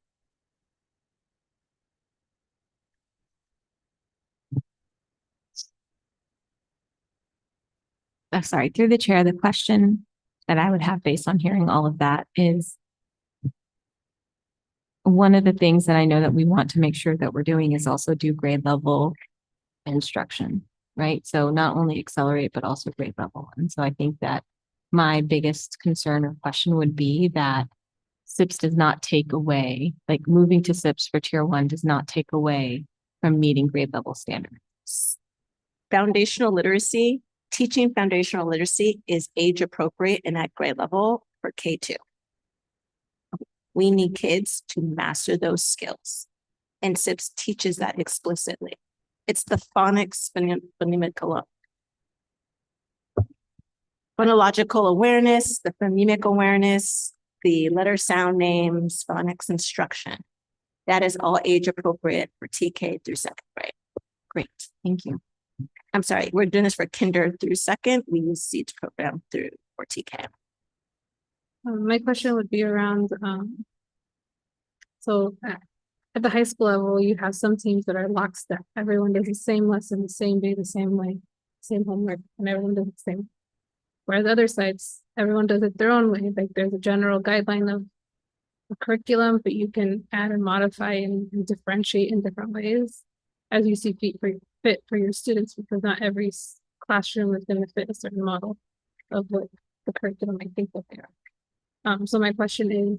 Sorry, through the chair, the question that I would have based on hearing all of that is, one of the things that I know that we want to make sure that we're doing is also do grade level instruction, right? So not only accelerate, but also grade level. And so I think that my biggest concern or question would be that SIPs does not take away, like moving to SIPs for tier 1 does not take away from meeting grade level standards. Foundational literacy, teaching foundational literacy is age appropriate and at grade level for K2. We need kids to master those skills. And SIPs teaches that explicitly. It's the phonics phonological awareness, the phonemic awareness, the letter sound names, phonics instruction. That is all age appropriate for TK through 2nd grade. Great, thank you. I'm sorry, we're doing this for kinder through 2nd. We use SEEDS program through for TK. My question would be around, so at the high school level, you have some teams that are lockstep. Everyone does the same lesson, the same day, the same way, same homework, and everyone does the same. Whereas other sites, everyone does it their own way. Like there's a general guideline of a curriculum, but you can add and modify and differentiate in different ways as you see fit for your students, because not every classroom is going to fit a certain model of what the curriculum might think that they are. So my question is,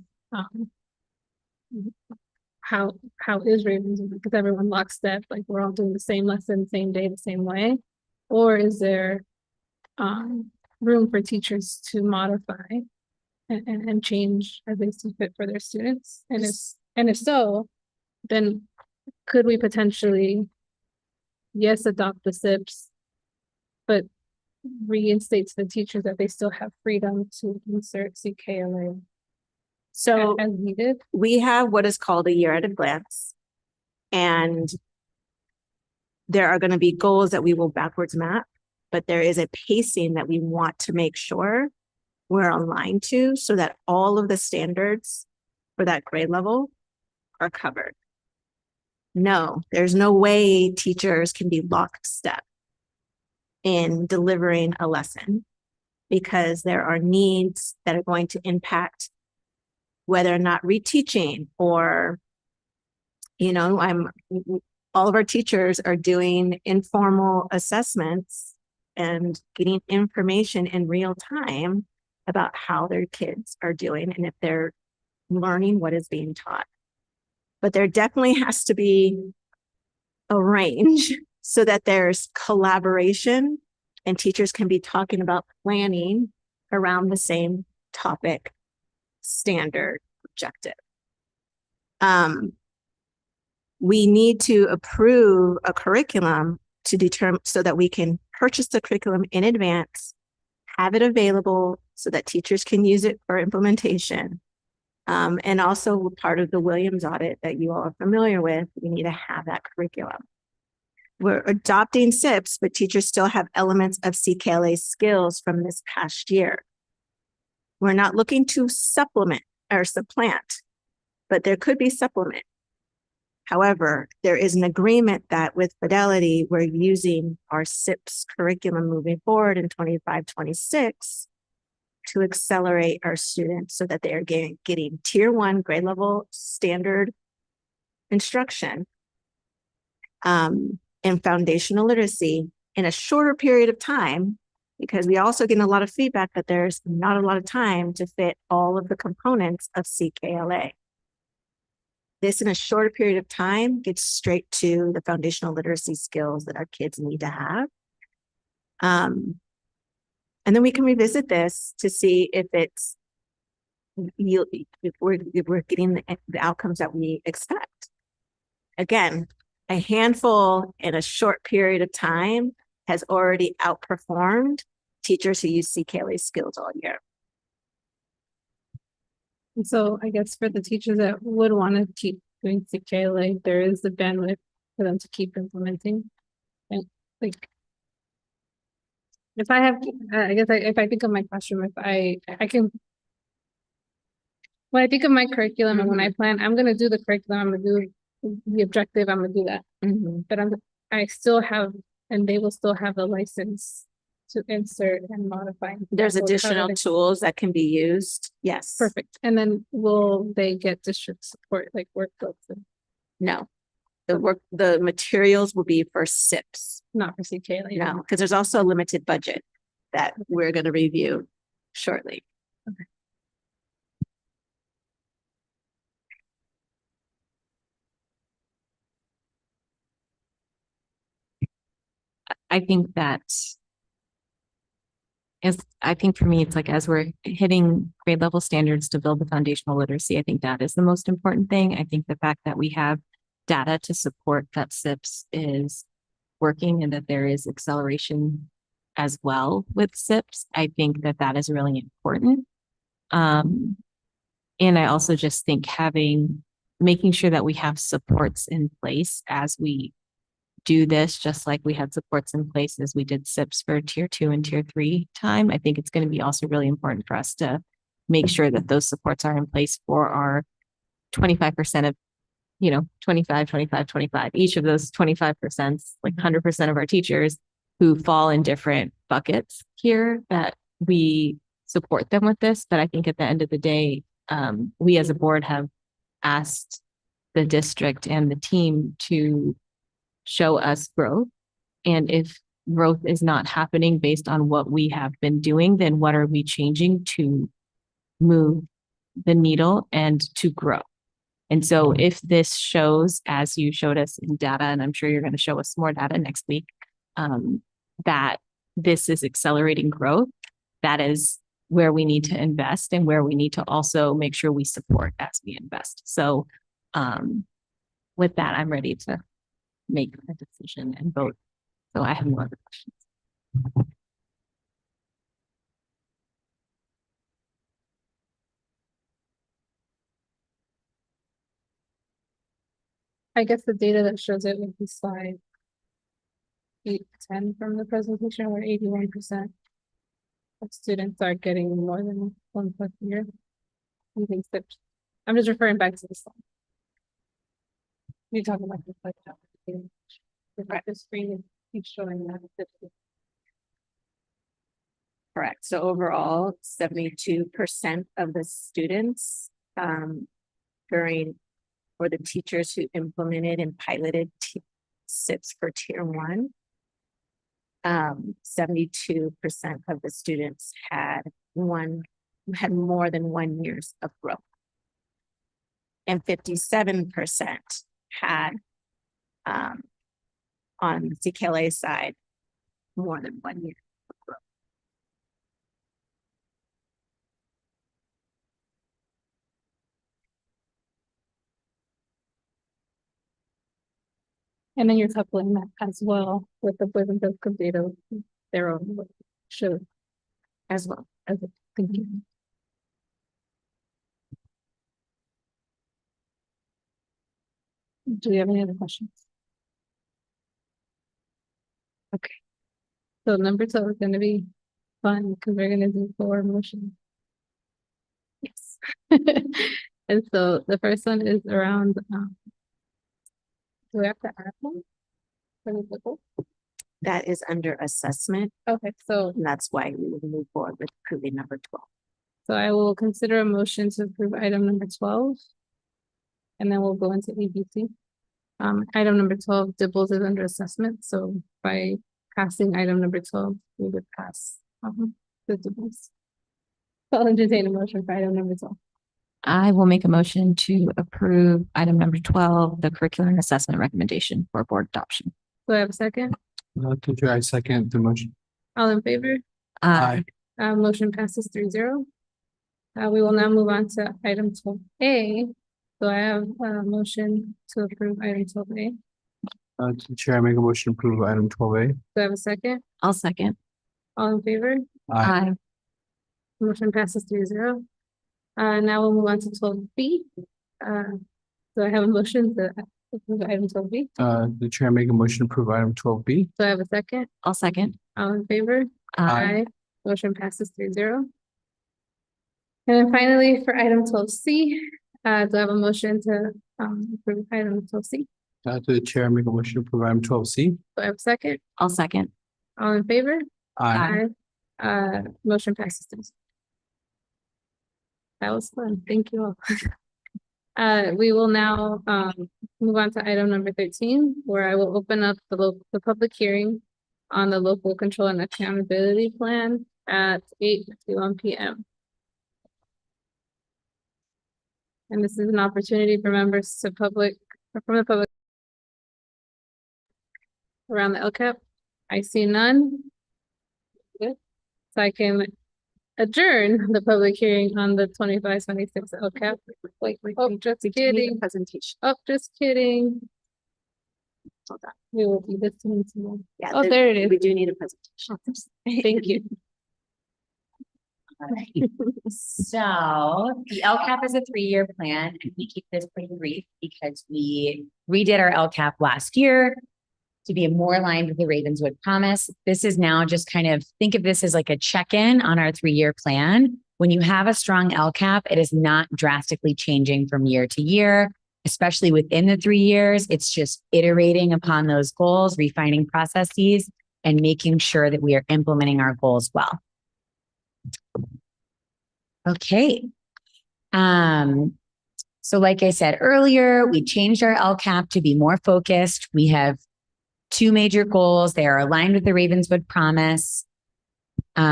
how is Ravenswood? Because everyone lockstep, like we're all doing the same lesson, same day, the same way, or is there room for teachers to modify and change as they see fit for their students? And if so, then could we potentially, yes, adopt the SIPs, but reinstate to the teachers that they still have freedom to insert CKLA so as needed? We have what is called a year at a glance, and there are going to be goals that we will backwards map, but there is a pacing that we want to make sure we're aligned to so that all of the standards for that grade level are covered. No, there's no way teachers can be lockstep in delivering a lesson, because there are needs that are going to impact whether or not reteaching or, all of our teachers are doing informal assessments and getting information in real time about how their kids are doing and if they're learning what is being taught. But there definitely has to be a range so that there's collaboration and teachers can be talking about planning around the same topic, standard, objective. We need to approve a curriculum to determine so that we can purchase the curriculum in advance, have it available so that teachers can use it for implementation. And also part of the Williams audit that you all are familiar with, we need to have that curriculum. We're adopting SIPs, but teachers still have elements of CKLA skills from this past year. We're not looking to supplement or supplant, but there could be supplement. However, there is an agreement that with Fidelity, we're using our SIPs curriculum moving forward in 25-26 to accelerate our students so that they are getting tier 1 grade level standard instruction in foundational literacy in a shorter period of time, because we also get a lot of feedback that there's not a lot of time to fit all of the components of CKLA. This in a shorter period of time gets straight to the foundational literacy skills that our kids need to have. And then we can revisit this to see if it's if we're getting the outcomes that we expect. Again, a handful in a short period of time has already outperformed teachers who use CKLA skills all year. And so I guess for the teachers that would want to keep doing CKLA, there is the bandwidth for them to keep implementing. And like, if I have, I guess if I think of my classroom, if I can, when I think of my curriculum and when I plan, I'm going to do the curriculum, I'm going to do the objective, I'm going to do that. But I still have, and they will still have the license to insert and modify. There's additional tools that can be used. Yes. Perfect. And then will they get district support, like workbooks? No. The materials will be for SIPs. Not for CKLA. No, because there's also a limited budget that we're going to review shortly. Okay. I think that I think for me, it's like as we're hitting grade level standards to build the foundational literacy, I think that is the most important thing. I think the fact that we have data to support that SIPs is working and that there is acceleration as well with SIPs, I think that that is really important. And I also just think making sure that we have supports in place as we do this, just like we had supports in place as we did SIPs for tier 2 and tier 3 time. I think it's going to be also really important for us to make sure that those supports are in place for our 25% of, 25, 25, 25, each of those 25%, like 100% of our teachers who fall in different buckets here, that we support them with this. But I think at the end of the day, we as a board have asked the district and the team to show us growth. And if growth is not happening based on what we have been doing, then what are we changing to move the needle and to grow? And so if this shows, as you showed us in data, and I'm sure you're going to show us more data next week, that this is accelerating growth, that is where we need to invest and where we need to also make sure we support as we invest. So with that, I'm ready to make a decision and vote. So I have no other questions. I guess the data that shows it would be slide 8-10 from the presentation, where 81% of students are getting more than 1+ year using SIPs. I'm just referring back to the slide. You're talking about the slide. The practice screen keeps showing that. Correct. So overall, 72% of the students for the teachers who implemented and piloted SIPs for tier 1, 72% of the students had more than 1 year of growth. And 57% had on the CKLA side more than 1 year of growth. And then you're coupling that as well with the boys and girls club data, their own show as well as a continuum. Do we have any other questions? Okay. So number 2 is going to be fun because we're going to do 4 motions. Yes. And so the first one is around, do we have to add one? That is under assessment. Okay, so and that's why we will move forward with approving number 12. So I will consider a motion to approve item number 12. And then we'll go into ABC. Item number 12, Dibbles is under assessment. So by passing item number 12, we would pass. The dibbles. I'll entertain a motion for item number 12. I will make a motion to approve item number 12, the curriculum assessment recommendation for board adoption. Do I have a second? Teacher, I second the motion. All in favor? Aye. Motion passes 3-0. We will now move on to item 12A. So I have a motion to approve item 12A. Teacher, I make a motion to approve item 12A. Do I have a second? I'll second. All in favor? Aye. Motion passes 3-0. Now we'll move on to 12B. So I have a motion to approve item 12B. The chair make a motion to approve item 12B. Do I have a second? I'll second. All in favor? Aye. Motion passes 3-0. And then finally, for item 12C, do I have a motion to approve item 12C? To the chair, make a motion to approve item 12C. Do I have a second? I'll second. All in favor? Aye. Motion passes 3-0. That was fun. Thank you all. We will now move on to item number 13, where I will open up the public hearing on the local control and accountability plan at 8:51 p.m. And this is an opportunity for members from the public around the LCAP. I see none. Good. So I can adjourn the public hearing on the 25-26 LCAP. Wait, just kidding. Presentation. Oh, just kidding. Hold on. We will be listening to more. Yeah, Oh, there it is. We do need a presentation. Thank you. So the LCAP is a 3-year plan, and we keep this pretty brief because we redid our LCAP last year to be more aligned with the Ravenswood promise. This is now just kind of think of this as like a check-in on our 3-year plan. When you have a strong LCAP, it is not drastically changing from year to year, especially within the 3 years. It's just iterating upon those goals, refining processes, and making sure that we are implementing our goals well. Okay. So like I said earlier, we changed our LCAP to be more focused. We have 2 major goals. They are aligned with the Ravenswood promise. We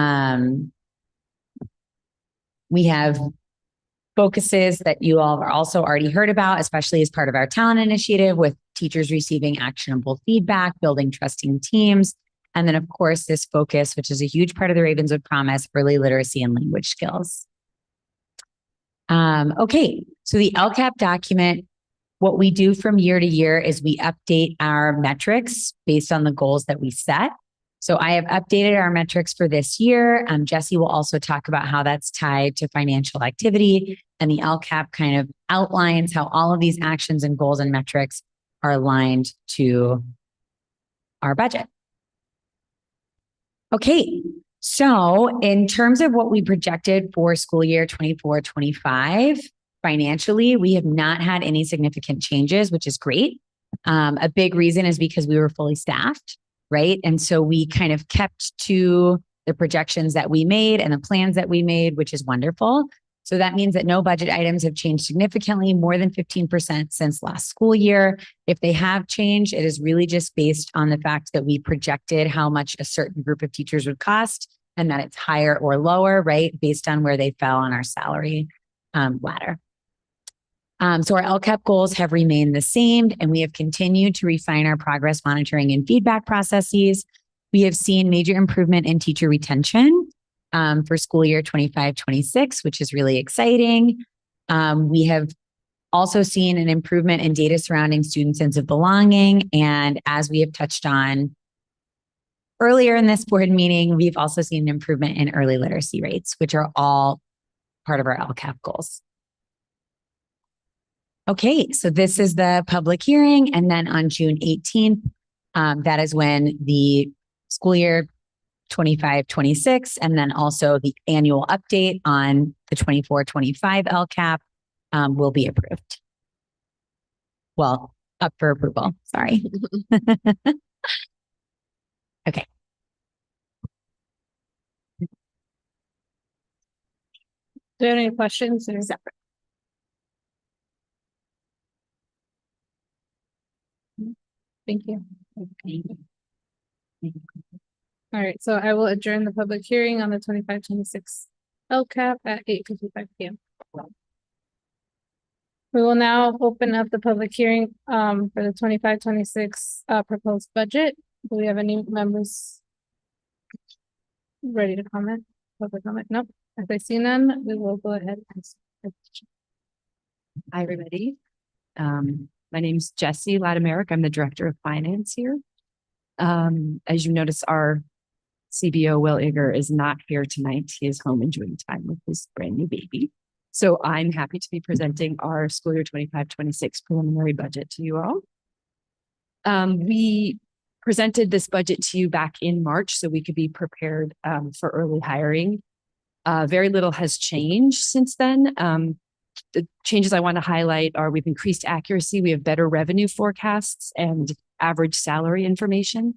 have focuses that you all have also already heard about, especially as part of our talent initiative with teachers receiving actionable feedback, building trusting teams. And then of course, this focus, which is a huge part of the Ravenswood promise, early literacy and language skills. Okay, so the LCAP document, what we do from year to year is we update our metrics based on the goals that we set. So I have updated our metrics for this year. Jesse will also talk about how that's tied to financial activity, and the LCAP kind of outlines how all of these actions and goals and metrics are aligned to our budget. Okay, so in terms of what we projected for school year 24-25, financially, we have not had any significant changes, which is great. A big reason is because we were fully staffed, right? And so we kind of kept to the projections that we made and the plans that we made, which is wonderful. So that means that no budget items have changed significantly, more than 15% since last school year. If they have changed, it is really just based on the fact that we projected how much a certain group of teachers would cost and that it's higher or lower, right? Based on where they fell on our salary ladder. So our LCAP goals have remained the same, and we have continued to refine our progress monitoring and feedback processes. We have seen major improvement in teacher retention for school year 25-26, which is really exciting. We have also seen an improvement in data surrounding student sense of belonging. And as we have touched on earlier in this board meeting, we've also seen an improvement in early literacy rates, which are all part of our LCAP goals. Okay, so this is the public hearing. And then on June 18th, that is when the school year 25-26, and then also the annual update on the 24-25 LCAP will be approved. Well, up for approval, sorry. Okay. Do you have any questions or separate? Thank you. All right, so I will adjourn the public hearing on the 25-26 LCAP at 8:55 PM. We will now open up the public hearing for the 25-26 proposed budget. Do we have any members ready to comment? Public comment? Nope. If I see none, we will go ahead and Hi, everybody. My name's Jessie Latimeric. I'm the Director of Finance here. As you notice, our CBO, Will Igor, is not here tonight. He is home enjoying time with his brand new baby. So I'm happy to be presenting our school year 25-26 preliminary budget to you all. We presented this budget to you back in March so we could be prepared for early hiring. Very little has changed since then. The changes I want to highlight are we've increased accuracy. We have better revenue forecasts and average salary information.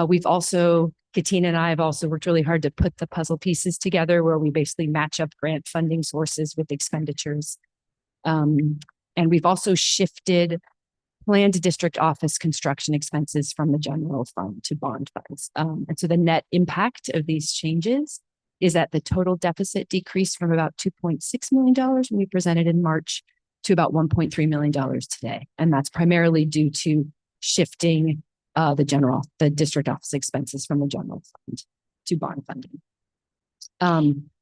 We've also, Katina and I have also worked really hard to put the puzzle pieces together where we basically match up grant funding sources with expenditures. And we've also shifted planned district office construction expenses from the general fund to bond funds. And so the net impact of these changes is that the total deficit decreased from about $2.6 million when we presented in March to about $1.3 million today. And that's primarily due to shifting the district office expenses from the general fund to bond funding.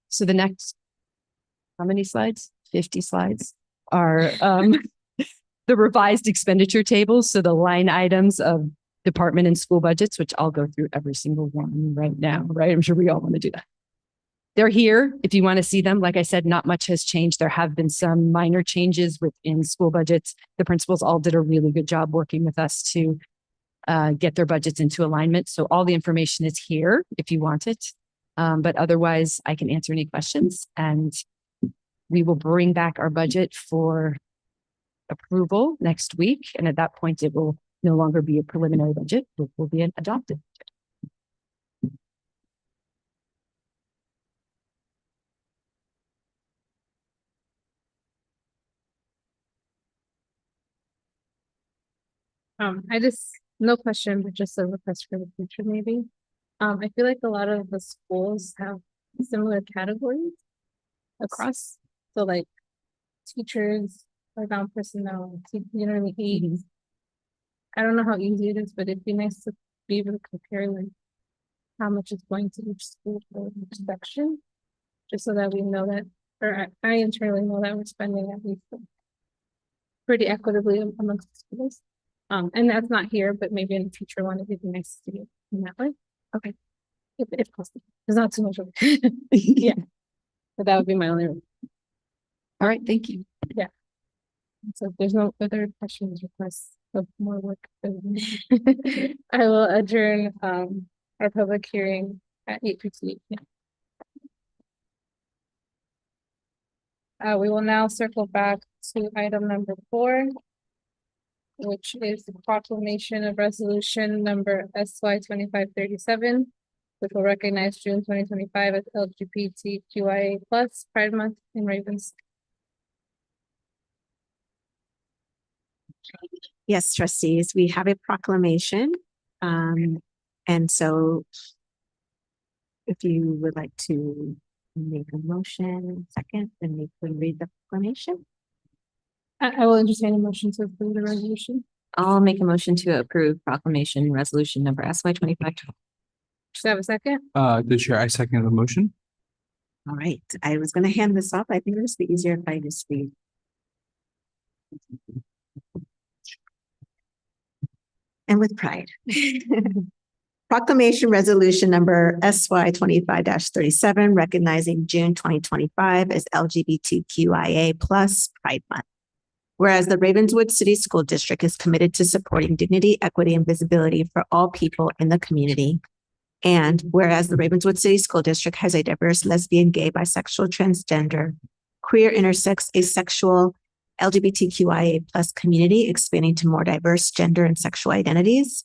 So the next, how many slides? 50 slides are the revised expenditure tables. So the line items of department and school budgets, which I'll go through every single one right now, right? I'm sure we all want to do that. They're here if you want to see them. Like I said, not much has changed. There have been some minor changes within school budgets. The principals all did a really good job working with us to get their budgets into alignment. So all the information is here if you want it. But otherwise, I can answer any questions and we will bring back our budget for approval next week. And at that point, it will no longer be a preliminary budget. It will be an adopted. no question, but just a request for the future maybe. I feel like a lot of the schools have similar categories across. So like teachers, playground personnel, you know what I mean? Aides. I don't know how easy it is, but it'd be nice to be able to compare like how much is going to each school for each section. Just so that we know that, or I internally know that we're spending at least pretty equitably amongst the schools. And that's not here, but maybe in the future one, it'd be nice to see it in that way. Okay. If possible. There's not too much of it. Yeah. But that would be my only. All right. Thank you. Yeah. So if there's no other questions, requests of more work, I will adjourn our public hearing at 8:58. Yeah. We will now circle back to item number 4, which is the proclamation of resolution number SY 2537, which will recognize June 2025 as LGBTQIA+ Pride Month in Ravenswood. Yes, trustees, we have a proclamation. And so if you would like to make a motion second, then we can read the proclamation. I will entertain a motion to approve the resolution. I'll make a motion to approve proclamation resolution number SY 25. Should I have a second? The chair, I second the motion. All right, I was going to hand this off. I think it'll be easier if I just read. And with pride. Proclamation resolution number SY 25-37, recognizing June 2025 as LGBTQIA+ Pride Month. Whereas the Ravenswood City School District is committed to supporting dignity, equity, and visibility for all people in the community. And whereas the Ravenswood City School District has a diverse lesbian, gay, bisexual, transgender, queer, intersex, asexual, LGBTQIA+ community, expanding to more diverse gender and sexual identities.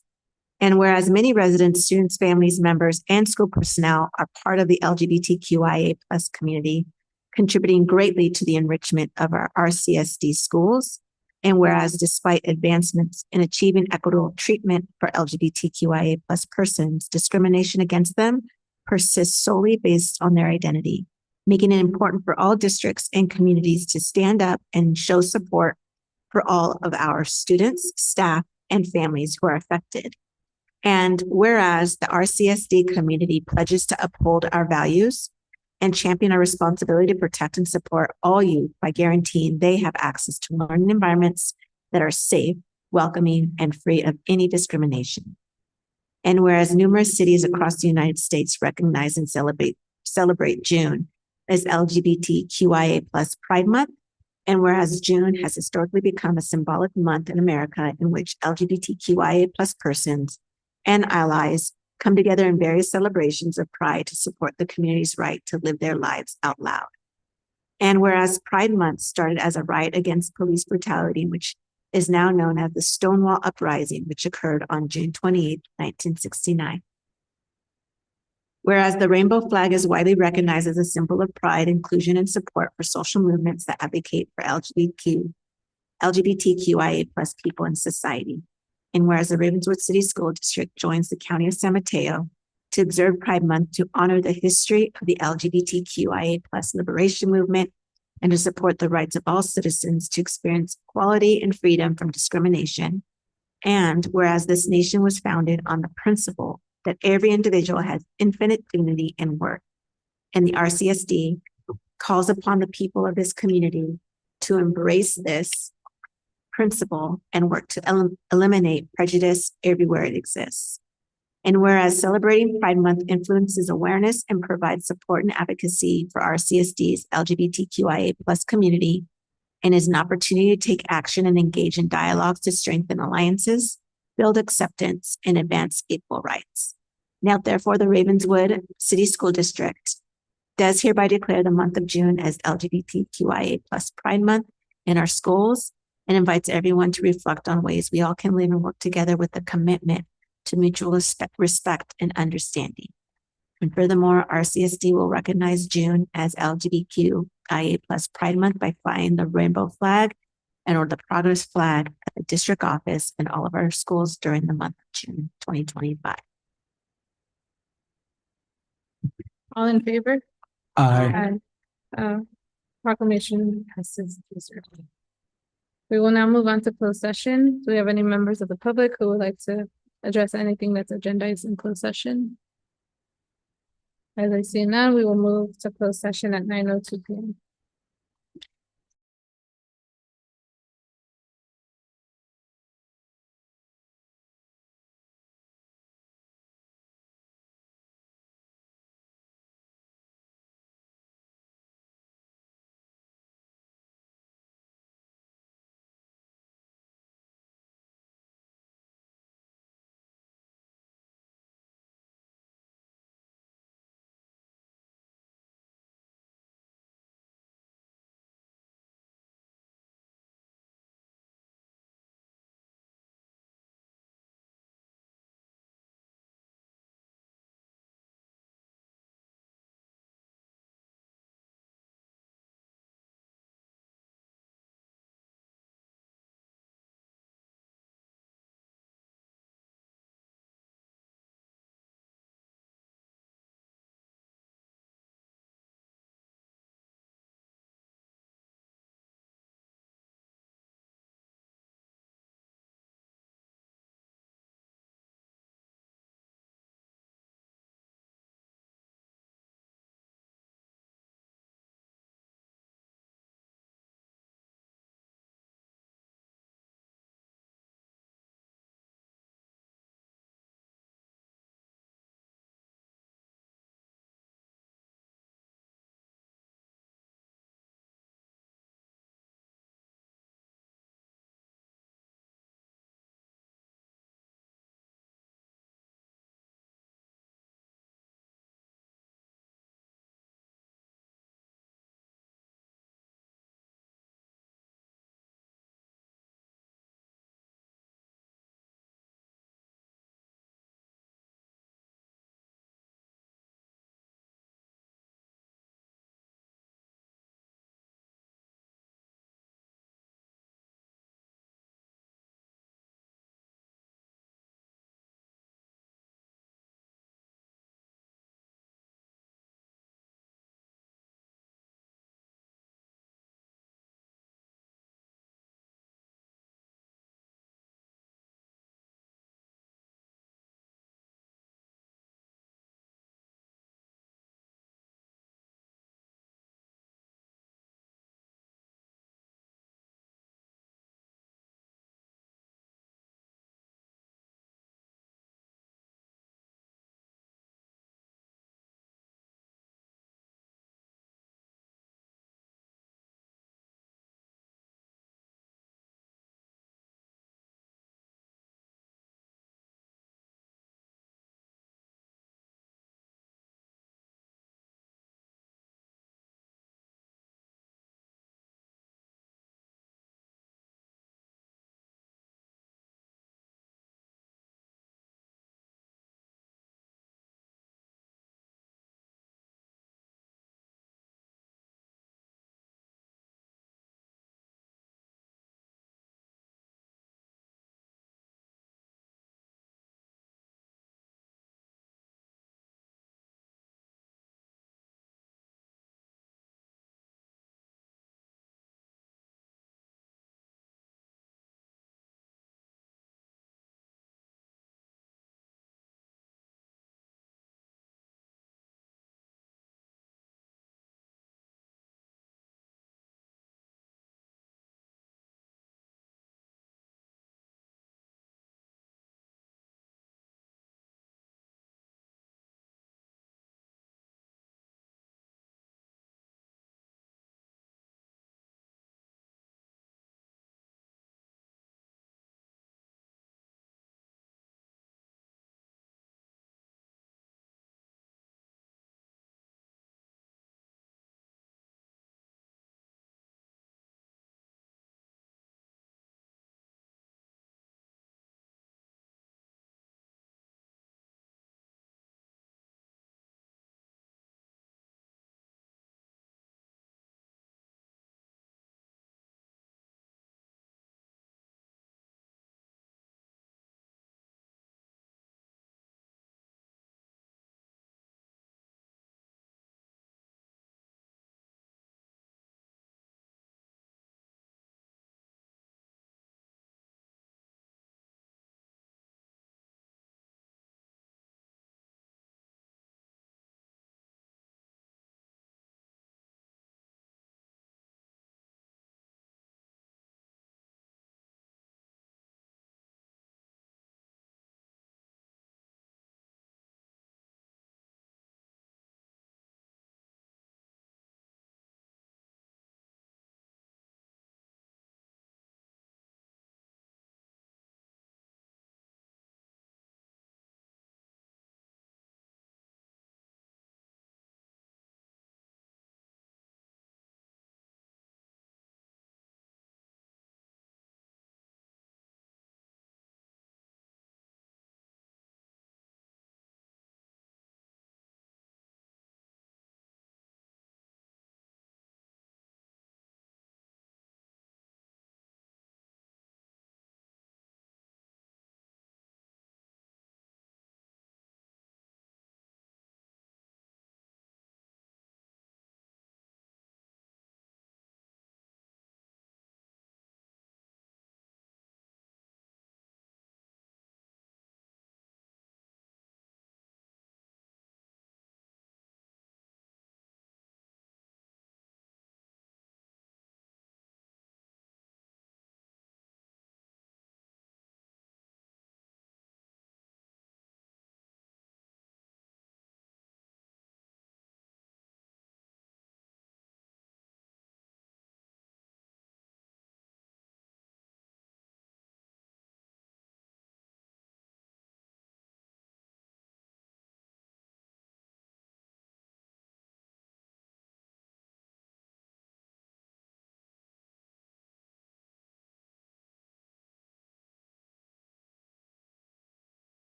And whereas many residents, students, families, members, and school personnel are part of the LGBTQIA+ community, contributing greatly to the enrichment of our RCSD schools. And whereas despite advancements in achieving equitable treatment for LGBTQIA plus persons, discrimination against them persists solely based on their identity, making it important for all districts and communities to stand up and show support for all of our students, staff, and families who are affected. And whereas the RCSD community pledges to uphold our values and champion our responsibility to protect and support all youth by guaranteeing they have access to learning environments that are safe, welcoming, and free of any discrimination. And whereas numerous cities across the United States recognize and celebrate June as LGBTQIA plus Pride Month, and whereas June has historically become a symbolic month in America in which LGBTQIA plus persons and allies come together in various celebrations of pride to support the community's right to live their lives out loud. And whereas Pride Month started as a riot against police brutality, which is now known as the Stonewall Uprising, which occurred on June 28, 1969. Whereas the rainbow flag is widely recognized as a symbol of pride, inclusion, and support for social movements that advocate for LGBTQIA plus people in society. And whereas the Ravenswood City School District joins the County of San Mateo to observe Pride Month to honor the history of the LGBTQIA plus liberation movement and to support the rights of all citizens to experience equality and freedom from discrimination. And whereas this nation was founded on the principle that every individual has infinite dignity and worth, and the RCSD calls upon the people of this community to embrace this principle and work to eliminate prejudice everywhere it exists. And whereas celebrating Pride Month influences awareness and provides support and advocacy for RCSD's LGBTQIA plus community and is an opportunity to take action and engage in dialogues to strengthen alliances, build acceptance, and advance equal rights. Now, therefore, the Ravenswood City School District does hereby declare the month of June as LGBTQIA plus Pride Month in our schools and invites everyone to reflect on ways we all can live and work together with a commitment to mutual respect and understanding. And furthermore, RCSD will recognize June as LGBTQIA plus Pride Month by flying the rainbow flag and or the progress flag at the district office in all of our schools during the month of June 2025. All in favor? Aye. Proclamation passes. We will now move on to closed session. Do we have any members of the public who would like to address anything that's agendized in closed session? As I see none, we will move to closed session at 9:02 p.m.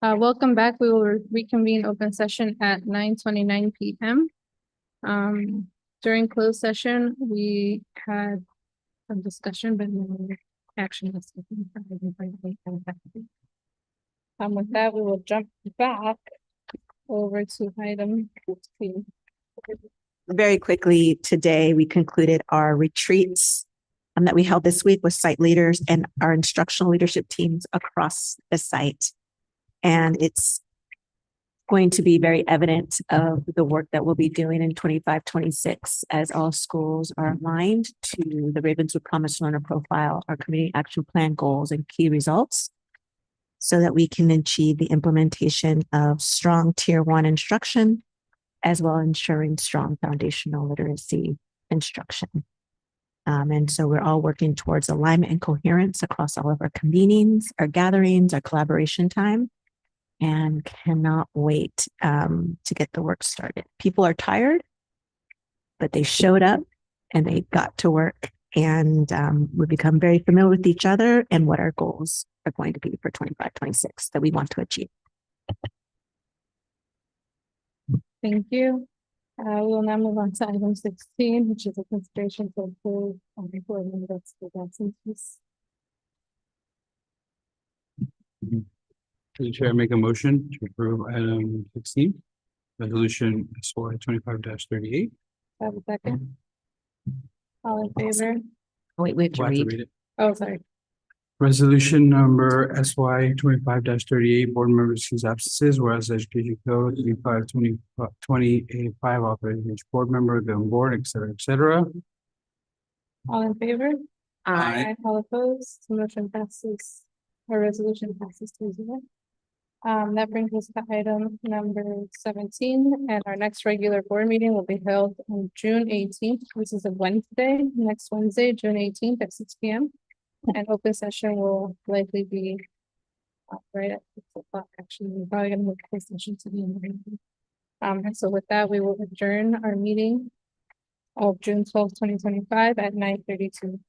Welcome back. We will reconvene open session at 9:29 p.m. During closed session, we had some discussion, but no action was taken. With that, we will jump back over to item 15. Very quickly, today we concluded our retreats that we held this week with site leaders and our instructional leadership teams across the site. And it's going to be very evident of the work that we'll be doing in 25-26 as all schools are aligned to the Ravenswood Promise Learner Profile, our community action plan goals and key results, so that we can achieve the implementation of strong tier 1 instruction, as well as ensuring strong foundational literacy instruction. And so we're all working towards alignment and coherence across all of our convenings, our gatherings, our collaboration time, and cannot wait to get the work started. People are tired, but they showed up and they got to work, and we've become very familiar with each other and what our goals are going to be for 25-26 that we want to achieve. Thank you. We will now move on to item 16, which is a consideration to approve board minutes for absences. The chair make a motion to approve item 16, resolution SY 25-38. Have a second. All in favor? Wait, we have to We'll have to read. read it. Oh, sorry. Resolution number SY 25-38, board members excuse absences, whereas Education Code 35-20-5 authorizes each board member to go on board, et cetera, All in favor? Aye. All opposed? Motion passes. Our resolution passes 2-0. That brings us to item number 17, and our next regular board meeting will be held on June 18th. This is a Wednesday, next Wednesday, June 18th at 6 p.m. And open session will likely be right at 6 o'clock. Actually, we're probably gonna move the session to the end. And so with that, we will adjourn our meeting of June 12th, 2025 at 9:32.